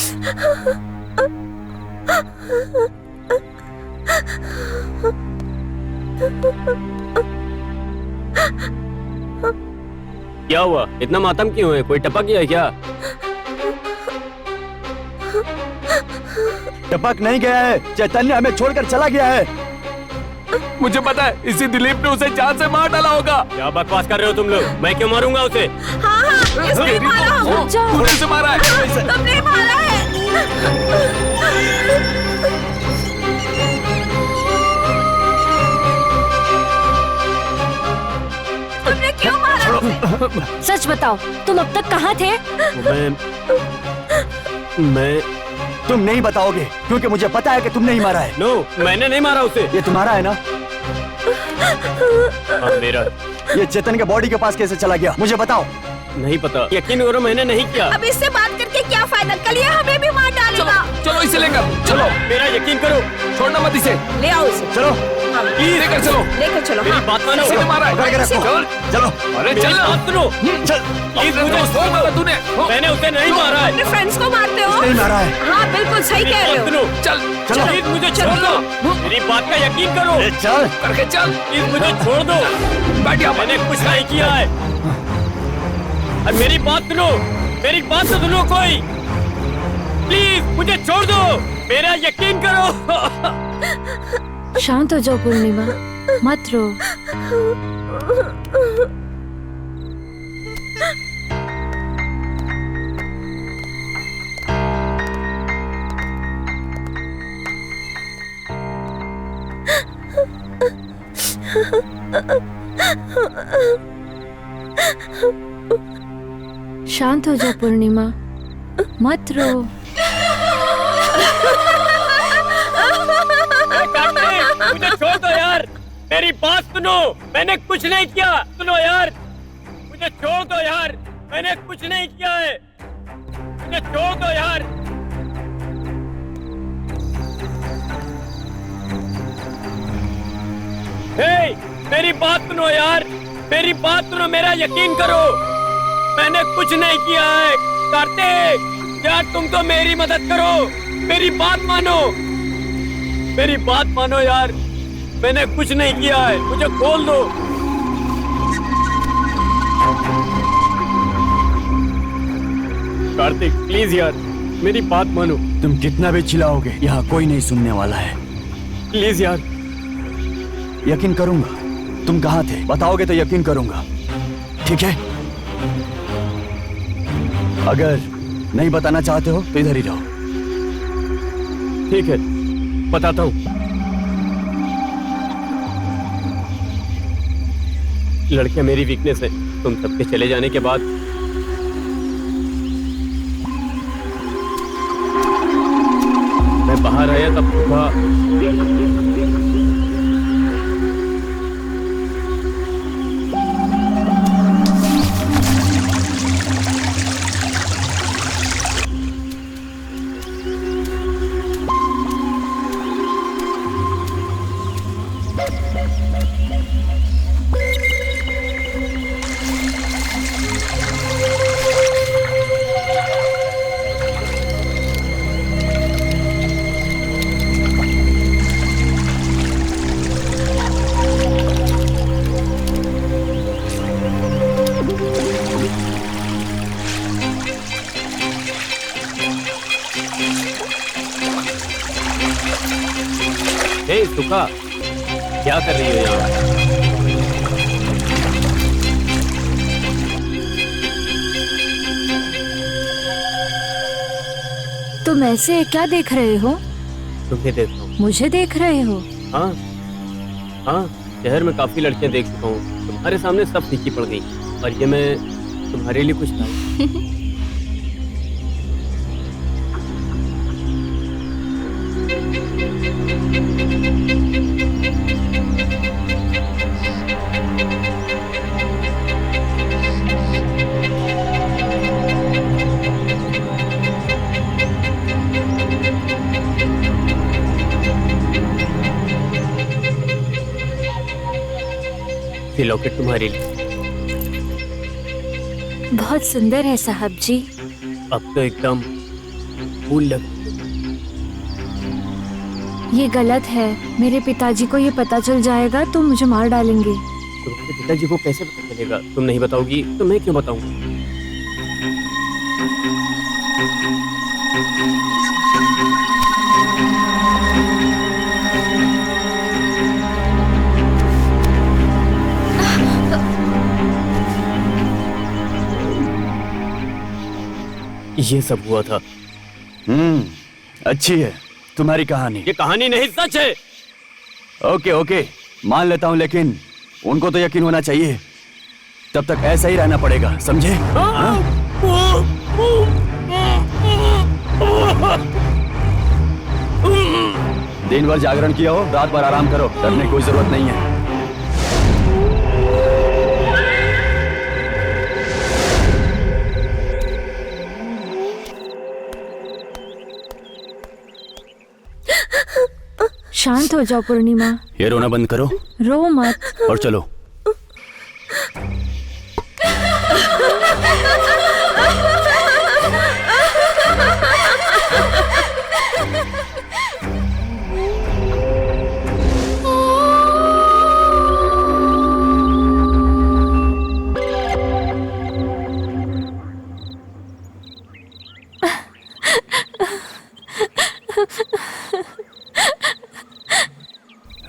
क्या हुआ? इतना मातम क्यों है? कोई टपक गया है क्या? टपक नहीं गया है, चैतन्य हमें छोड़कर चला गया है। मुझे पता है, इसी दिलीप ने उसे जान से मार डाला होगा। क्या बकवास कर रहे हो तुम लोग? मैं क्यों मारूंगा उसे? इसने मारा हो। तूने उसे मारा है। तुमने मारा है। तुमने क्यों मारा उसे? सच बताओ, तुम अब तक कहाँ थे? मैं तुम नहीं बताओगे क्योंकि मुझे पता है कि तुमने ही मारा है। नो, मैंने नहीं मारा उसे। ये तुम्हारा है ना? हाँ, मेरा। ये चेतन के बॉडी के पास कैसे चला गया? मुझे बताओ। नहीं पता, यकीन करो मैंने नहीं किया। अब इससे बात करके क्या फायदा? कल ये हमें भी मार डालेगा। चलो इसे लेकर चलो, मेरा यकीन करो। छोड़ना मत इसे। ले आओ इसे। चलो प्लीज लेकर चलो। लेकर चलो। मेरी हाँ। बात मानो। इसे मारा है। पकड़ के रखो। चल। चलो अरे मेरी चल। बात सुनो। चल। प्लीज मुझे छोड़ मारा तूने। मैंने उसे नहीं मारा है। अपने फ्रेंड्स को मारते हो? नहीं मारा है। हाँ बिल्कुल सही कह रहे हो। सुनो, चल चलो। प्लीज मुझे छोड़ दो। मेरी बात का यकीन करो। चल करके चल। प्लीज मुझे छोड़ दो। बैठ यहाँ पर। मैंने कुछ नहीं किया है। और मेरी बात सुनो, मेरी बात तो सुनो कोई। प्लीज मुझे छोड़ दो, मेरा यकीन करो। शांत हो जाओ पूर्णिमा, मत रो। शांत हो जाओ पूर्णिमा, मत रो। मुझे छोड़ दो यार, मेरी बात सुनो, मैंने कुछ नहीं किया। सुनो यार, मुझे छोड़ दो यार, मैंने कुछ नहीं किया है। मुझे छोड़ दो यार। हे, मेरी बात सुनो यार, मेरी बात सुनो, मेरा यकीन करो, मैंने कुछ नहीं किया है। कार्तिक यार, तुम तो मेरी मदद करो, मेरी बात मानो, मेरी बात मानो यार, मैंने कुछ नहीं किया है, मुझे खोल दो। कार्तिक प्लीज यार, मेरी बात मानो। तुम कितना भी चिल्लाओगे, यहाँ कोई नहीं सुनने वाला है। प्लीज यार। यकीन करूंगा। तुम कहाँ थे बताओगे तो यकीन करूंगा, ठीक है? अगर नहीं बताना चाहते हो तो इधर ही रहो। ठीक है, बताता हूँ। लड़कियां मेरी वीकनेस है। तुम सबके चले जाने के बाद मैं बाहर आया तब सुबह हे सुखा, क्या कर रही हो यहाँ? तुम ऐसे क्या देख रहे हो? तुम्हें देखता हूँ। मुझे देख रहे हो? हाँ हाँ, शहर में काफी लड़कियां देख चुका हूँ, तुम्हारे सामने सब फीकी पड़ गई, और ये मैं तुम्हारे लिए कुछ लाया। ये लॉकेट तुम्हारे लिए। बहुत सुंदर है साहब जी। अब तो एकदम फूल लग। ये गलत है। मेरे पिताजी को ये पता चल जाएगा तो मुझे मार डालेंगे। तुम्हारे पिताजी को कैसे पता चलेगा? तुम नहीं बताओगी तो मैं क्यों बताऊंगा? ये सब हुआ था। अच्छी है तुम्हारी कहानी। ये कहानी नहीं, सच है। ओके ओके, मान लेता हूँ, लेकिन उनको तो यकीन होना चाहिए। तब तक ऐसा ही रहना पड़ेगा, समझे? दिन भर जागरण किया हो, रात भर आराम करो, डरने की कोई जरूरत नहीं है। शांत हो जाओ पूर्णिमा। ये रोना बंद करो। रो मत। और चलो।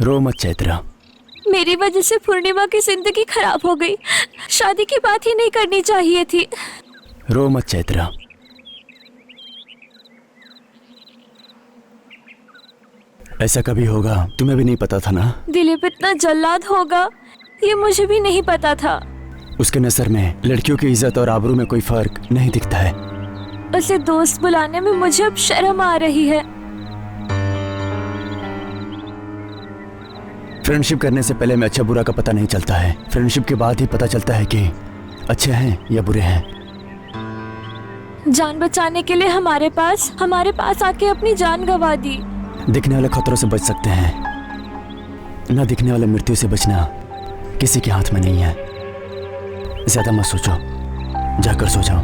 रो मत चैत्रा। मेरी वजह से पूर्णिमा की जिंदगी खराब हो गई। शादी की बात ही नहीं करनी चाहिए थी। रो मत चैत्रा। ऐसा कभी होगा तुम्हें भी नहीं पता था ना। दिलीप इतना जल्लाद होगा ये मुझे भी नहीं पता था। उसके नजर में लड़कियों की इज्जत और आबरू में कोई फर्क नहीं दिखता है। उसे दोस्त बुलाने में मुझे अब शर्म आ रही है। फ्रेंडशिप करने से पहले में अच्छा बुरा का पता नहीं चलता है। फ्रेंडशिप के बाद ही पता चलता है कि अच्छे हैं या बुरे हैं। जान बचाने के लिए हमारे पास आके अपनी जान गंवा दी। दिखने वाले खतरों से बच सकते हैं, न दिखने वाले मृत्यु से बचना किसी के हाथ में नहीं है। ज्यादा मत सोचो, जाकर सो जाओ।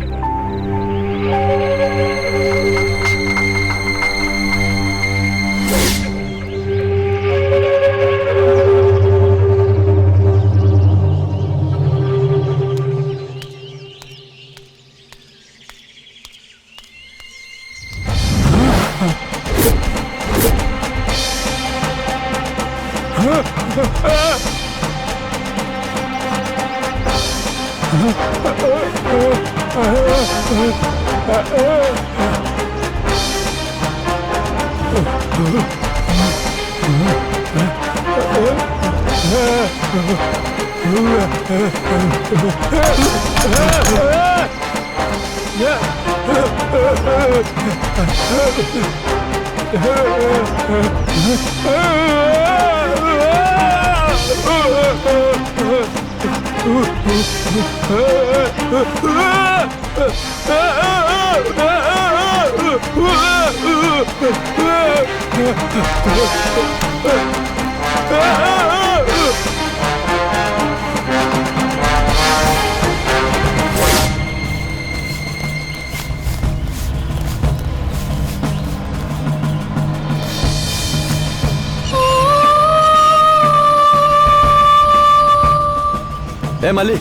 ए मल्ली,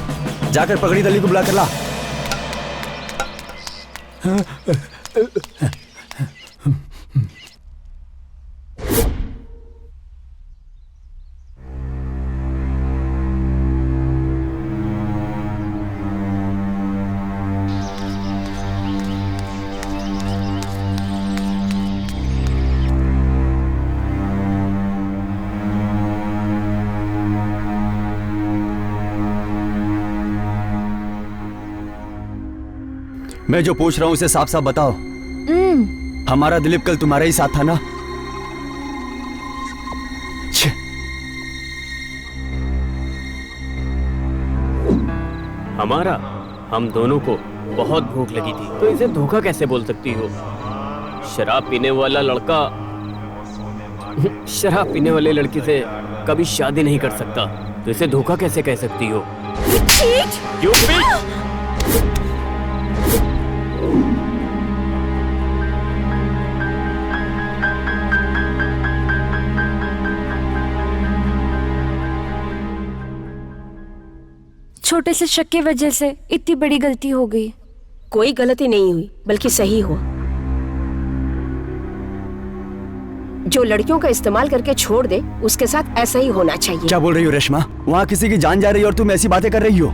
जाकर पगड़ी दली को बुला कर ला। मैं जो पूछ रहा हूं उसे साफ साफ बताओ। हमारा दिलीप कल तुम्हारा ही साथ था ना? हमारा? हम दोनों को बहुत भूख लगी थी, तो इसे धोखा कैसे बोल सकती हो? शराब पीने वाला लड़का शराब पीने वाले लड़की से कभी शादी नहीं कर सकता, तो इसे धोखा कैसे कह सकती हो? क्यों भी? छोटे से शक की वजह से इतनी बड़ी गलती हो गई। कोई गलती नहीं हुई, बल्कि सही हुआ। जो लड़कियों का इस्तेमाल करके छोड़ दे, उसके साथ ऐसा ही होना चाहिए। क्या बोल रही हो रेशमा? वहाँ किसी की जान जा रही है और तुम ऐसी बातें कर रही हो?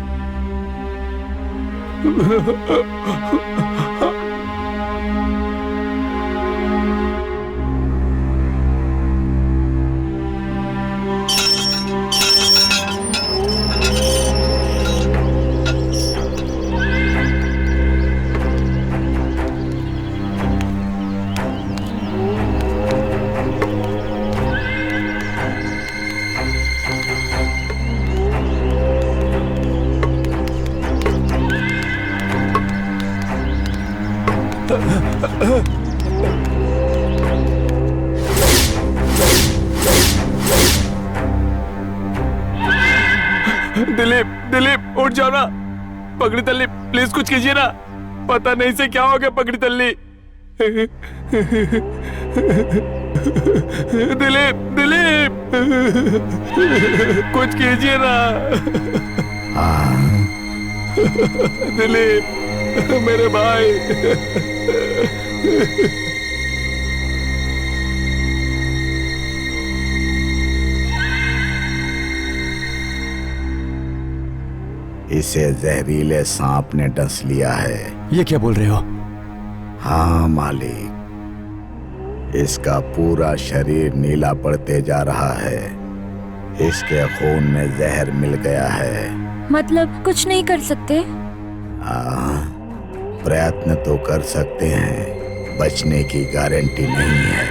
दिलीप उठ जाओ ना। पगड़ी तल्ली प्लीज कुछ कीजिए ना, पता नहीं से क्या हो गया पगड़ी तल्ली। दिलीप कुछ कीजिए ना। दिलीप मेरे भाई। इसे जहरीले सांप ने डस लिया है। ये क्या बोल रहे हो? हाँ मालिक, इसका पूरा शरीर नीला पड़ते जा रहा है। इसके खून में जहर मिल गया है। मतलब कुछ नहीं कर सकते? प्रयत्न तो कर सकते हैं, बचने की गारंटी नहीं है।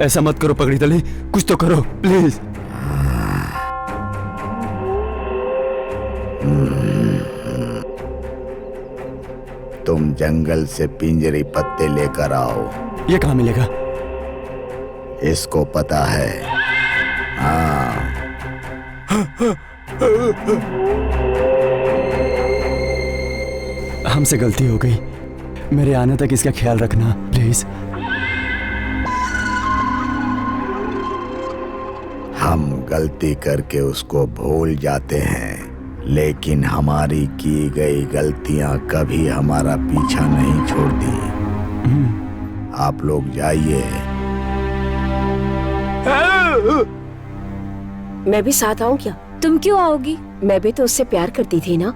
ऐसा मत करो पगड़ी तली, कुछ तो करो प्लीज। तुम जंगल से पिंजरी पत्ते लेकर आओ। ये कहाँ मिलेगा? इसको पता है। हाँ। हमसे गलती हो गई, मेरे आने तक इसका ख्याल रखना प्लीज। हम गलती करके उसको भूल जाते हैं, लेकिन हमारी की गई गलतियां कभी हमारा पीछा नहीं छोड़ती। आप लोग जाइए। मैं भी साथ आऊं क्या? तुम क्यों आओगी? मैं भी तो उससे प्यार करती थी ना।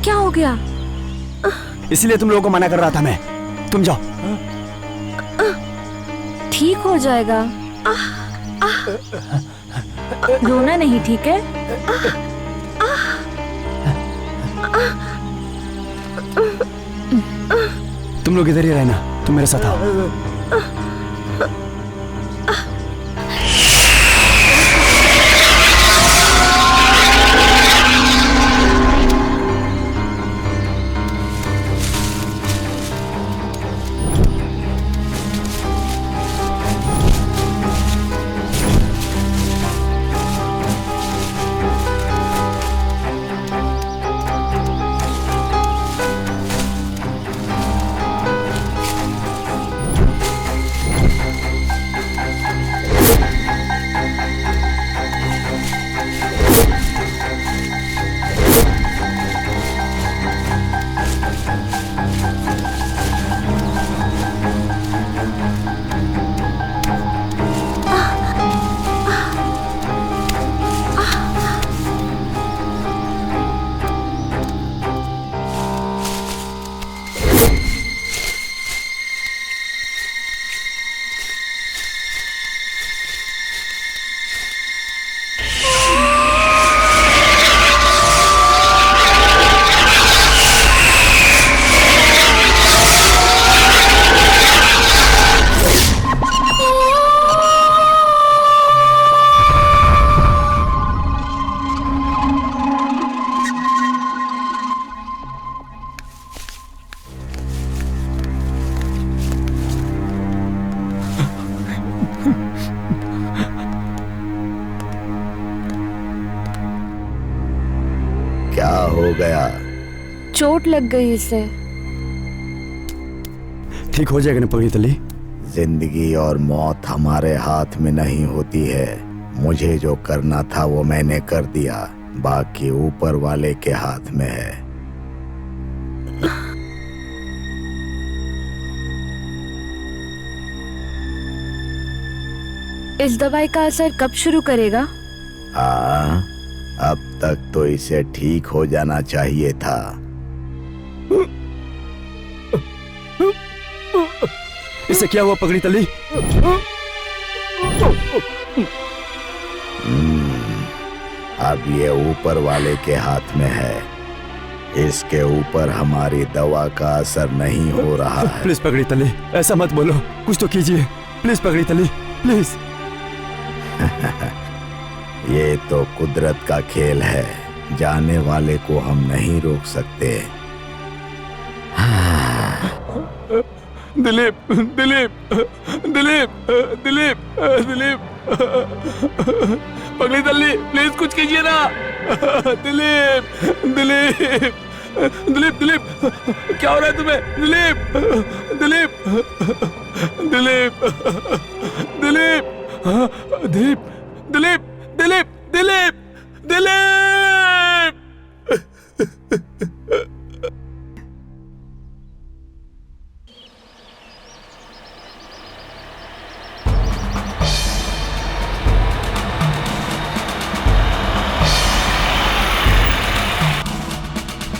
क्या हो गया? इसलिए तुम लोगों को मना कर रहा था मैं। तुम जाओ। ठीक हो जाएगा। रोना नहीं, ठीक है? तुम लोग इधर ही रहना, तुम मेरे साथ आओ। क्या हो गया? चोट लग गई इसे। ठीक हो जाएगा ना पगड़ी तली? जिंदगी और मौत हमारे हाथ में नहीं होती है। मुझे जो करना था वो मैंने कर दिया, बाकी ऊपर वाले के हाथ में है। इस दवाई का असर कब शुरू करेगा? हाँ, अब तक तो इसे ठीक हो जाना चाहिए था। इससे क्या हुआ पगड़ी तली? अब ये ऊपर वाले के हाथ में है। इसके ऊपर हमारी दवा का असर नहीं हो रहा है। प्लीज पगड़ी तली, ऐसा मत बोलो, कुछ तो कीजिए प्लीज पगड़ी तली, प्लीज। ये तो कुदरत का खेल है, जाने वाले को हम नहीं रोक सकते। दिलीप, दिलीप, दिलीप, दिलीप, दिलीप, पगड़ी तल्ली, प्लीज कुछ कीजिए ना। दिलीप, दिलीप, दिलीप, दिलीप, क्या हो रहा है तुम्हें? दिलीप, दिलीप, दिलीप, दिलीप, दिलीप, दिलीप, दिलीप, दिलीप, दिलीप।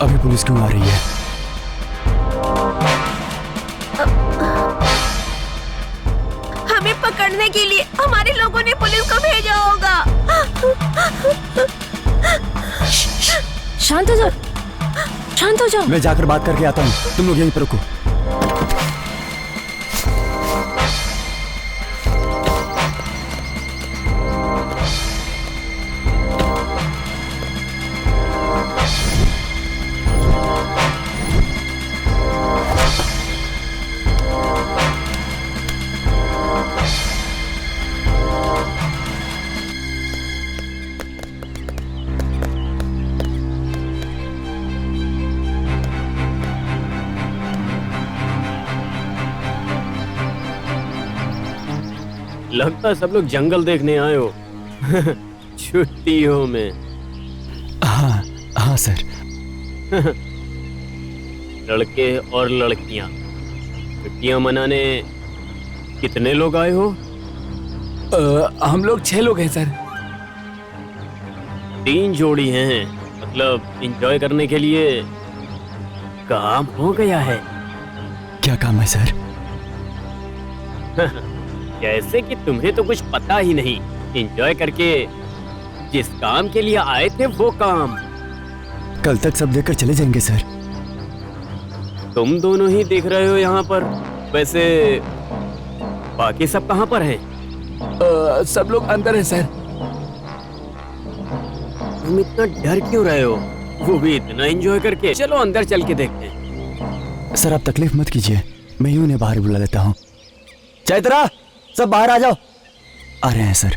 अभी पुलिस क्यों आ रही है? हमें पकड़ने के लिए हमारे लोगों ने पुलिस को भेजा होगा। शांत हो जाओ, शांत हो जाओ। मैं जाकर बात करके आता हूँ, तुम लोग यहीं पर रुको। लगता है सब लोग जंगल देखने आए हो। छुट्टियों में। हाँ हाँ सर। लड़के और लड़कियां छुट्टियां मनाने कितने लोग आए हो? हम लोग 6 लोग हैं सर। 3 जोड़ी हैं, मतलब एंजॉय करने के लिए काम हो गया है। क्या काम है सर? जैसे कि तुम्हें तो कुछ पता ही नहीं। एंजॉय करके जिस काम के लिए आए थे वो काम। कल तक सब देखकर चले जाएंगे सर। तुम दोनों ही देख रहे हो यहाँ पर। वैसे बाकी सब कहाँ पर हैं? सब लोग अंदर हैं सर। तुम इतना डर क्यों रहे हो? वो भी इतना एंजॉय करके। चलो अंदर चल के देखते हैं। सर आप तकलीफ मत कीजिए, मैं ही उन्हें बाहर बुला लेता हूँ। चैत्रा, सब बाहर आ जाओ। आ रहे हैं सर।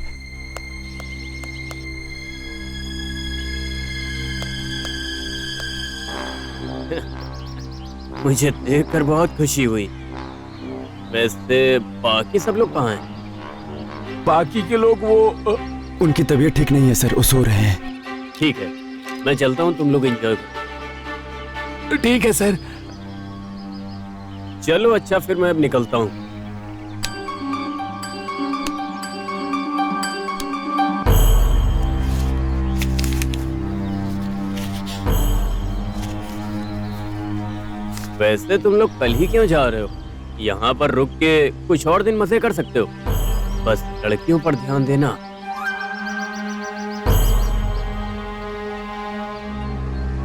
मुझे देखकर बहुत खुशी हुई। वैसे बाकी सब लोग कहाँ हैं? बाकी के लोग वो उनकी तबीयत ठीक नहीं है सर, वो सो रहे हैं। ठीक है, मैं चलता हूँ, तुम लोग एंजॉय करो। ठीक है सर। चलो अच्छा, फिर मैं अब निकलता हूँ। वैसे तुम लोग कल ही क्यों जा रहे हो? यहाँ पर रुक के कुछ और दिन मजे कर सकते हो। बस लड़कियों पर ध्यान देना।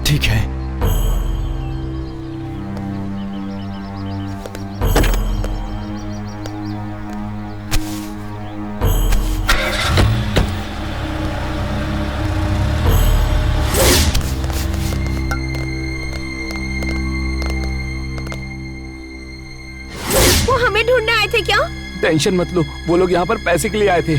ठीक है। वो हमें ढूंढने आए थे क्या? टेंशन मत लो, वो लोग यहाँ पर पैसे के लिए आए थे।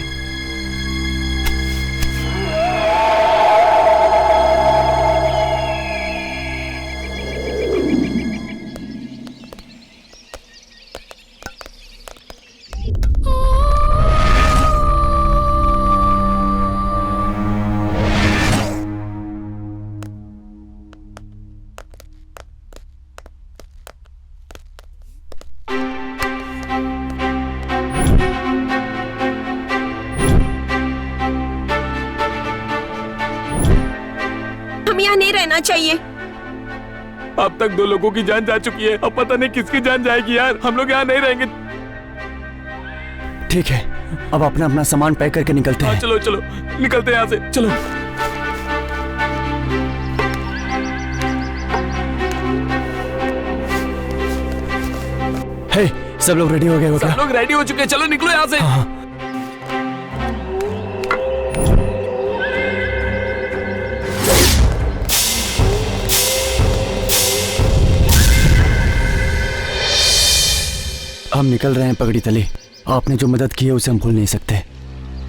हम यहाँ नहीं रहना चाहिए। अब तक 2 लोगों की जान जा चुकी है, अब पता नहीं किसकी जान जाएगी यार। हम लोग यहाँ नहीं रहेंगे। ठीक है, अब अपना अपना सामान पैक करके निकलते हाँ हैं। चलो चलो, निकलते हैं यहाँ से, चलो। हे, सब लोग रेडी हो गए हो क्या? सब लोग रेडी हो चुके हैं, चलो निकलो यहाँ से। हाँ। हम निकल रहे हैं पगड़ी तले। आपने जो मदद की है उसे हम भूल नहीं सकते।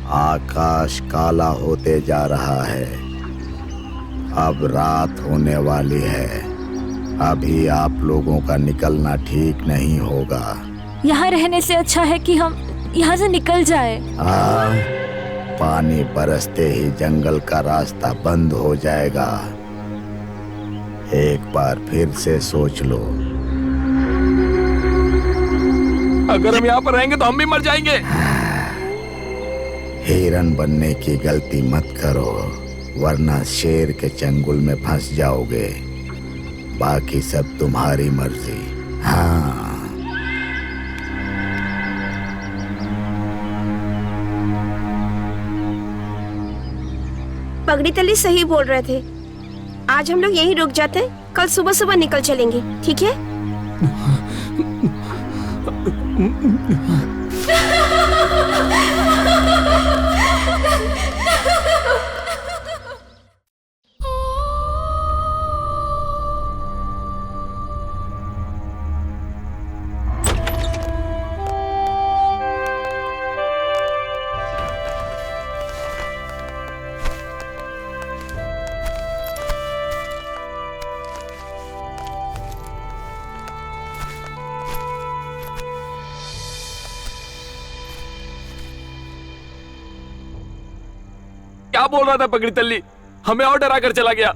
आकाश काला होते जा रहा है, अब रात होने वाली है। अभी आप लोगों का निकलना ठीक नहीं होगा। यहाँ रहने से अच्छा है कि हम यहाँ से निकल जाए। पानी बरसते ही जंगल का रास्ता बंद हो जाएगा। एक बार फिर से सोच लो। अगर हम यहाँ पर रहेंगे तो हम भी मर जाएंगे। हिरन बनने की गलती मत करो, वरना शेर के चंगुल में फंस जाओगे। बाकी सब तुम्हारी मर्जी। हाँ। पगड़ी तली सही बोल रहे थे। आज हम लोग यहीं रुक जाते, कल सुबह सुबह निकल चलेंगे, ठीक है? क्या बोल रहा था पगड़ी तल्ली? हमें और डरा कर चला गया।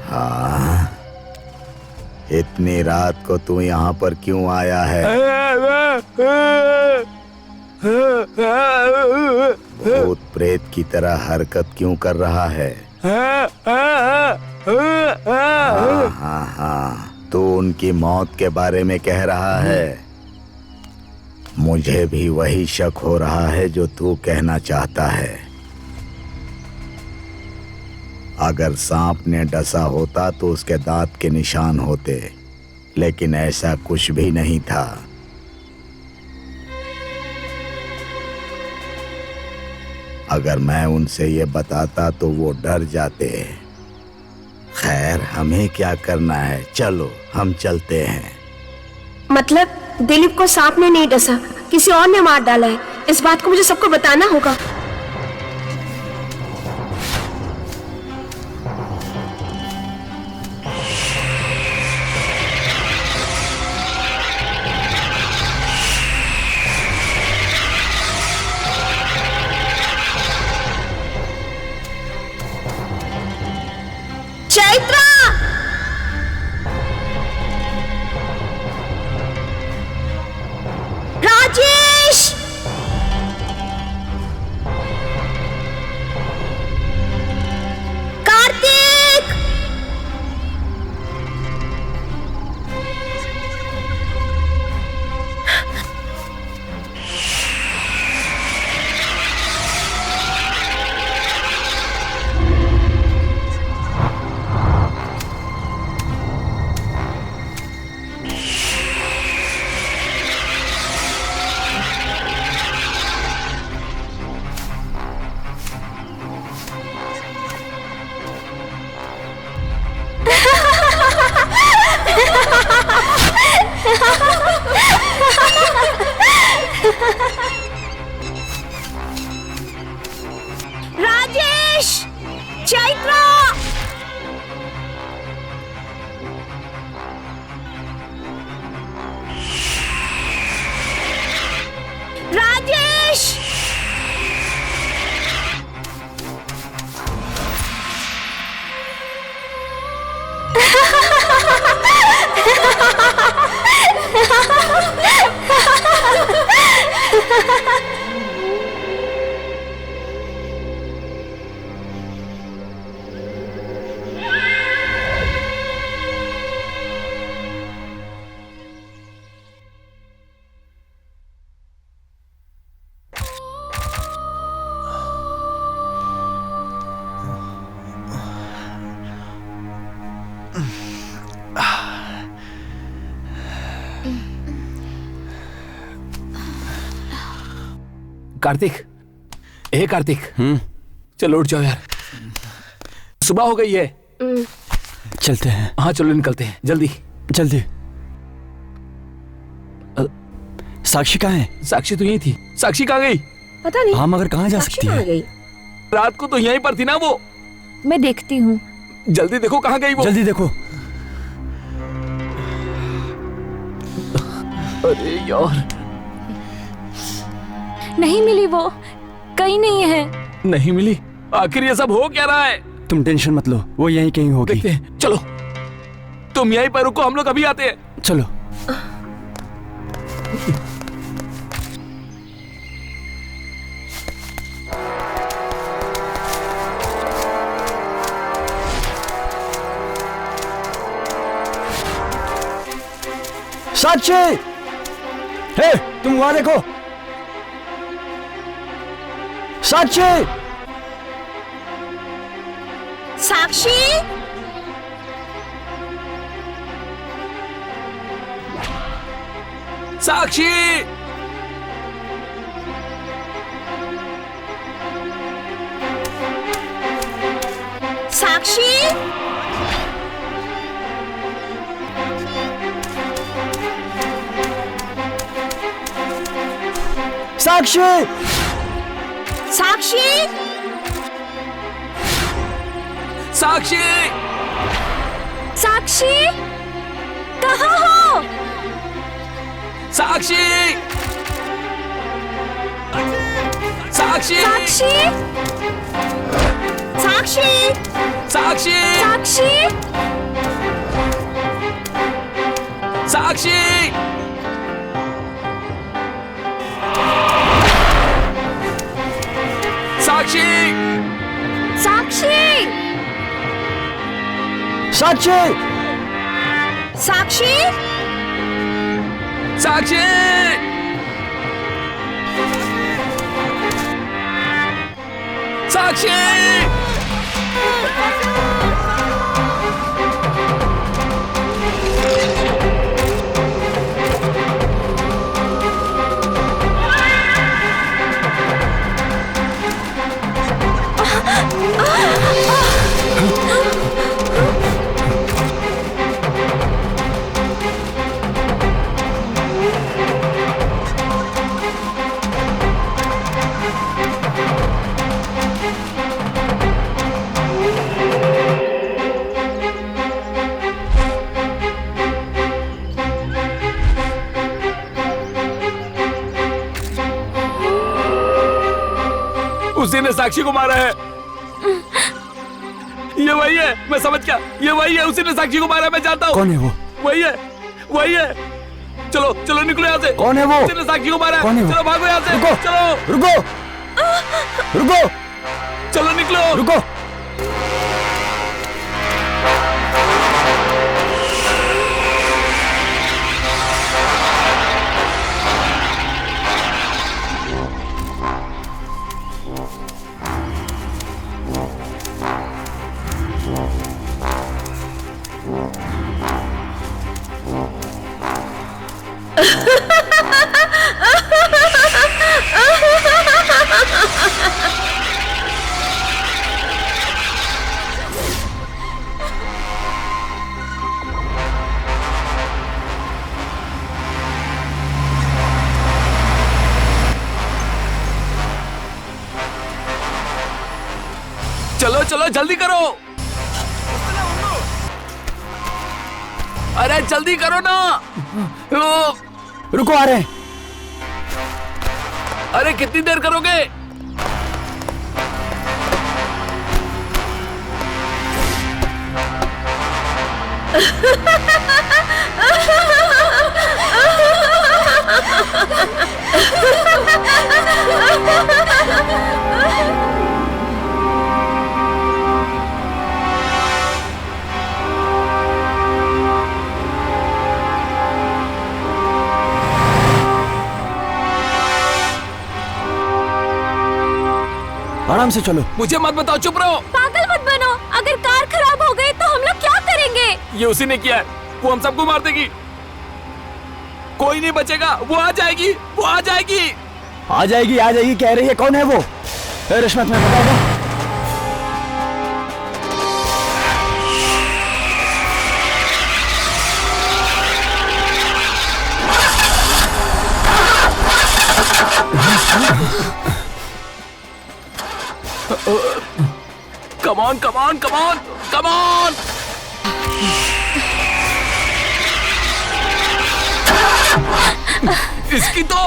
हाँ, इतनी रात को तू यहाँ पर क्यों आया है? भूत प्रेत की तरह हरकत क्यों कर रहा है? हाँ हाँ हाँ, तू उनकी मौत के बारे में कह रहा है। मुझे भी वही शक हो रहा है जो तू कहना चाहता है। अगर सांप ने डसा होता तो उसके दांत के निशान होते, लेकिन ऐसा कुछ भी नहीं था। अगर मैं उनसे ये बताता तो वो डर जाते। खैर, हमें क्या करना है, चलो हम चलते हैं। मतलब दिलीप को सांप ने नहीं डसा, किसी और ने मार डाला है। इस बात को मुझे सबको बताना होगा। चैत्रा! राजेश! कार्तिक! राजेश! चैत्रा! राजेश! कार्तिक, ए कार्तिक, चलो उठ जाओ यार, सुबह हो गई है। चलते हैं। हाँ चलो निकलते हैं, जल्दी जल्दी। साक्षी कहाँ है? साक्षी तो यही थी। साक्षी कहाँ गई? पता नहीं। हाँ मगर कहाँ जा साक्षी सकती कहाँ है? गई? रात को तो यहीं पर थी ना वो। मैं देखती हूँ। जल्दी देखो कहाँ गई वो। जल्दी देखो। अरे यार, नहीं मिली वो, कहीं नहीं है। नहीं मिली? आखिर ये सब हो क्या रहा है? तुम टेंशन मत लो, वो यहीं कहीं होगी। देखते हैं, चलो तुम यहीं पर रुको, हम लोग अभी आते हैं। चलो। साक्षी, हे तुम वहां देखो। साक्षी! साक्षी! साक्षी! साक्षी! साक्षी! साक्षी! साक्षी! साक्षी, कहाँ हो? साक्षी! साक्षी! साक्षी, साक्षी! साक्षी! साक्षी, साक्षी! साक्षी! साक्षी, साक्षी! साक्षी! साक्षी! साक्षी! उसी ने साक्षी को मारा है। ये वही है, मैं समझ गया, ये वही है, उसी ने साक्षी को मारा है, मैं जानता हूँ। कौन है वो? वही है, वही है। चलो चलो निकलो यहाँ से। कौन है वो? उसी ने साक्षी को मारा है। कौन है वो? चलो भागो यहाँ से। रुको! चलो रुको! रुको! चलो निकलो। रुको! चलो चलो जल्दी करो। अरे जल्दी करो ना। रुको, आ रहे हैं। अरे कितनी देर करोगे? आराम से चलो। मुझे मत बताओ, चुप रहो। पागल मत बनो। अगर कार खराब हो गई तो हम लोग क्या करेंगे? ये उसी ने किया है, वो हम सबको मार देगी। कोई नहीं बचेगा, वो आ जाएगी, वो आ जाएगी। आ जाएगी कह रही है। कौन है वो? रिश्वत में बताओ। Come on, come on, come on, come on! इसकी तो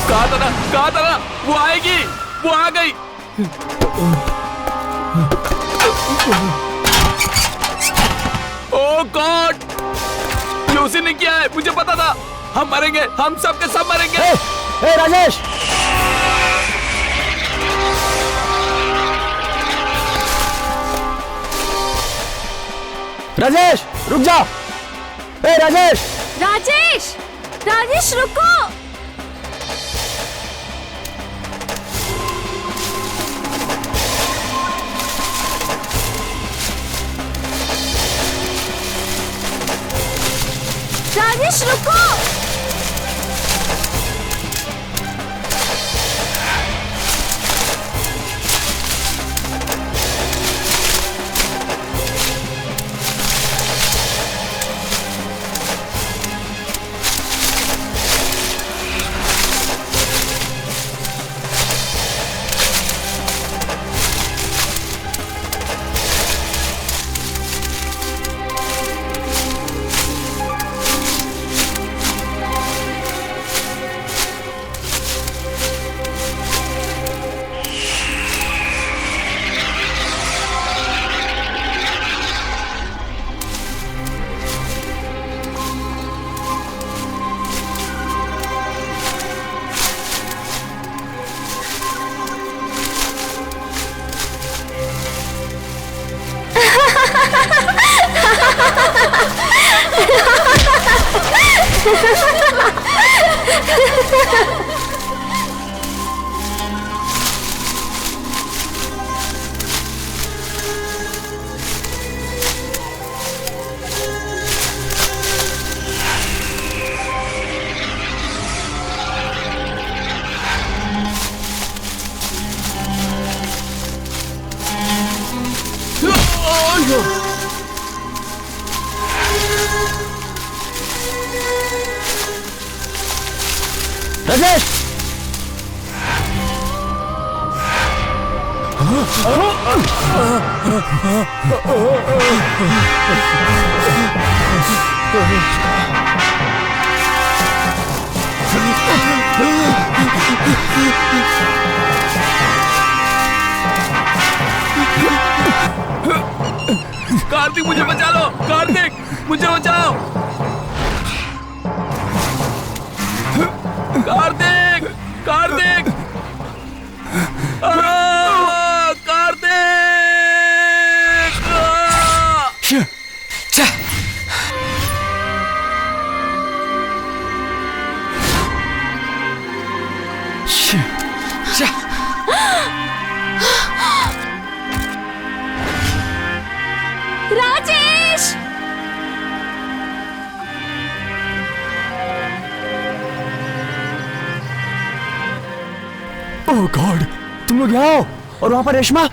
कहा था ना, वो आएगी, वो आ गई। ओह गॉड, ये उसी ने किया है, मुझे पता था। हम मरेंगे, हम सब के सब मरेंगे। ए राजेश! राजेश रुक जा। ए राजेश! राजेश, राजेश रुको। राजेश रुको। राजेश! कार्तिक मुझे बचा लो, कार्तिक मुझे बचाओ, कार्तिक कार्तिक कार्तिक! राजेश! ओह गॉड, तुम लोग यहाँ आओ। और वहां पर रेशमा।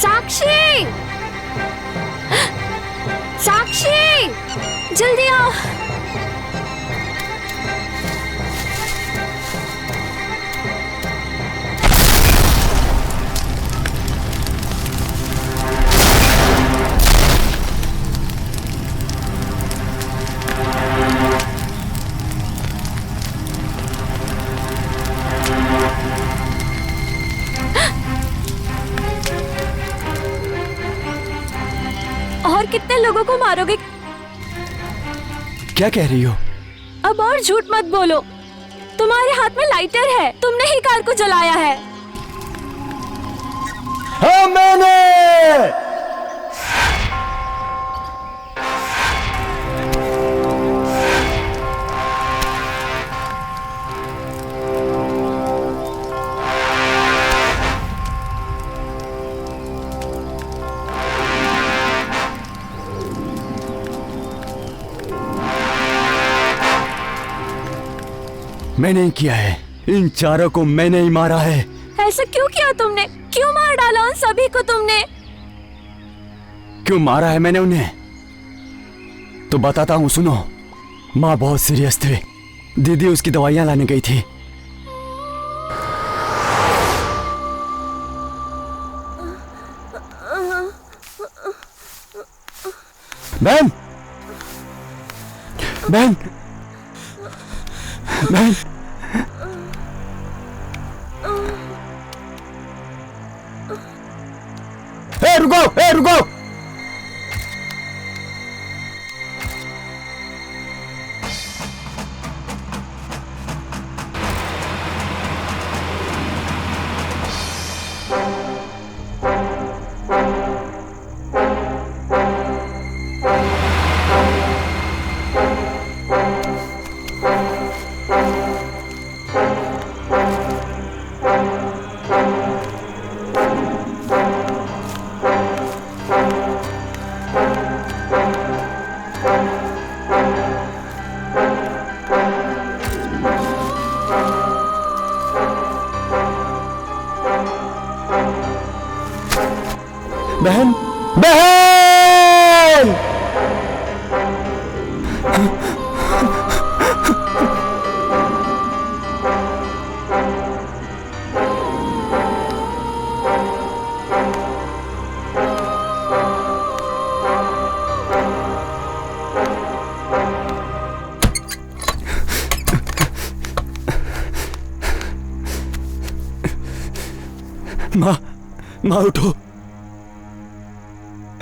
साक्षी! साक्षी! जल्दी आओ। और कितने लोगों को मारोगे? क्या कह रही हो? अब और झूठ मत बोलो। तुम्हारे हाथ में लाइटर है, तुमने ही कार को जलाया है। हाँ मैंने। मैंने ही किया है। इन चारों को मैंने ही मारा है। ऐसा क्यों किया तुमने? क्यों मार डाला उन सभी को तुमने? क्यों मारा है मैंने उन्हें? तो बताता हूँ, सुनो। माँ बहुत सीरियस थे। दीदी उसकी दवाइयाँ लाने गई थी। बहन, बहन, बहन, रुको, रुको। बहन, बहन! माँ, माँ उठो,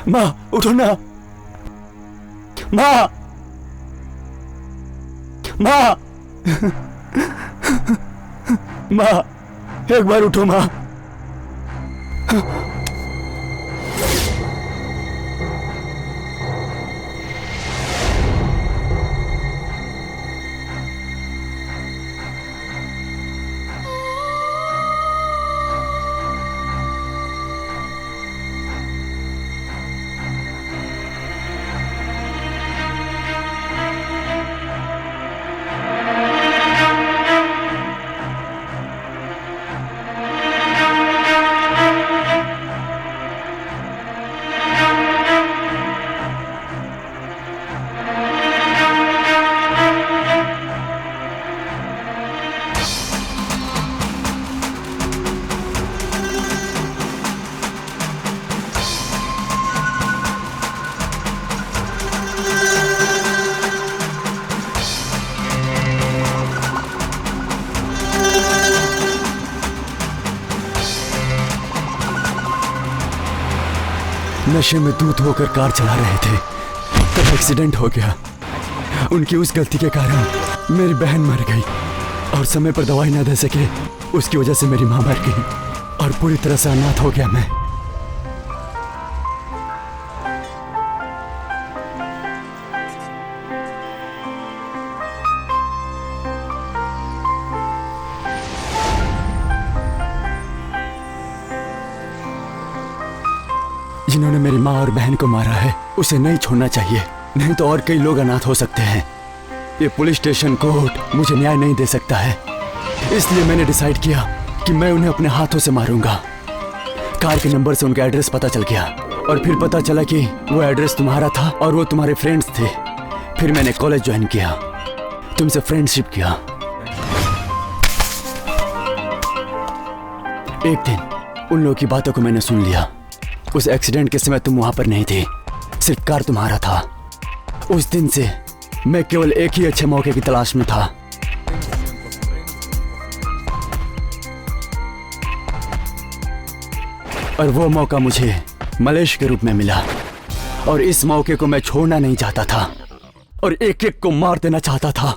माँ उठो ना, माँ, माँ, माँ एक बार उठो माँ। नशे में धूत होकर कार चला रहे थे तब एक्सीडेंट हो गया। उनकी उस गलती के कारण मेरी बहन मर गई और समय पर दवाई न दे सके, उसकी वजह से मेरी माँ मर गई और पूरी तरह से अनाथ हो गया मैं। जिन्होंने मेरी माँ और बहन को मारा है उसे नहीं छोड़ना चाहिए, नहीं तो और कई लोग अनाथ हो सकते हैं। ये पुलिस स्टेशन कोर्ट मुझे न्याय नहीं दे सकता है, इसलिए मैंने डिसाइड किया कि मैं उन्हें अपने हाथों से मारूंगा। कार के नंबर से उनका एड्रेस पता चल गया और फिर पता चला कि वो एड्रेस तुम्हारा था और वो तुम्हारे फ्रेंड्स थे। फिर मैंने कॉलेज ज्वाइन किया, तुमसे फ्रेंडशिप किया। एक दिन उन लोगों की बातों को मैंने सुन लिया। उस एक्सीडेंट के समय तुम वहां पर नहीं थे, सिर्फ कार तुम्हारा था। उस दिन से मैं केवल एक ही अच्छे मौके की तलाश में था। और वो मौका मुझे मलेश के रूप में मिला और इस मौके को मैं छोड़ना नहीं चाहता था और एक एक को मार देना चाहता था।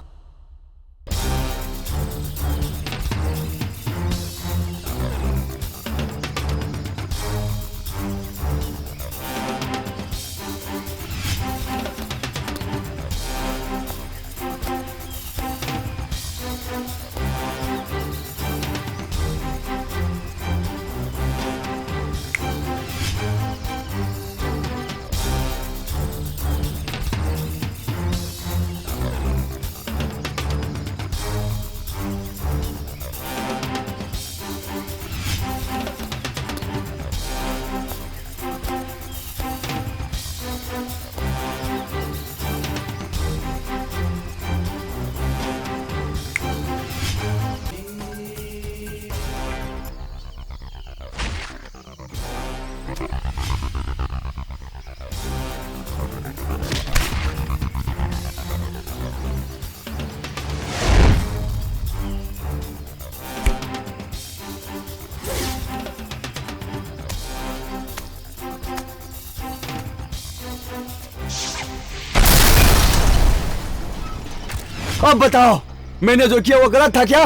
अब बताओ, मैंने जो किया वो गलत था क्या?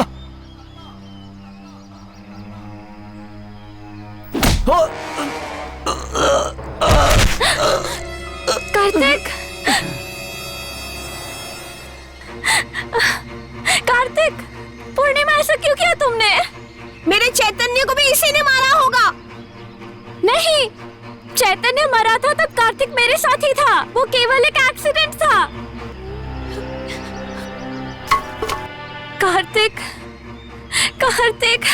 कार्तिक! कार्तिक! पूर्णिमा, ऐसा क्यों किया तुमने? मेरे चैतन्य को भी इसी ने मारा होगा। नहीं, चैतन्य मरा था तब कार्तिक मेरे साथ ही था। वो केवल एक एक्सीडेंट था। कार्तिक, कार्तिक!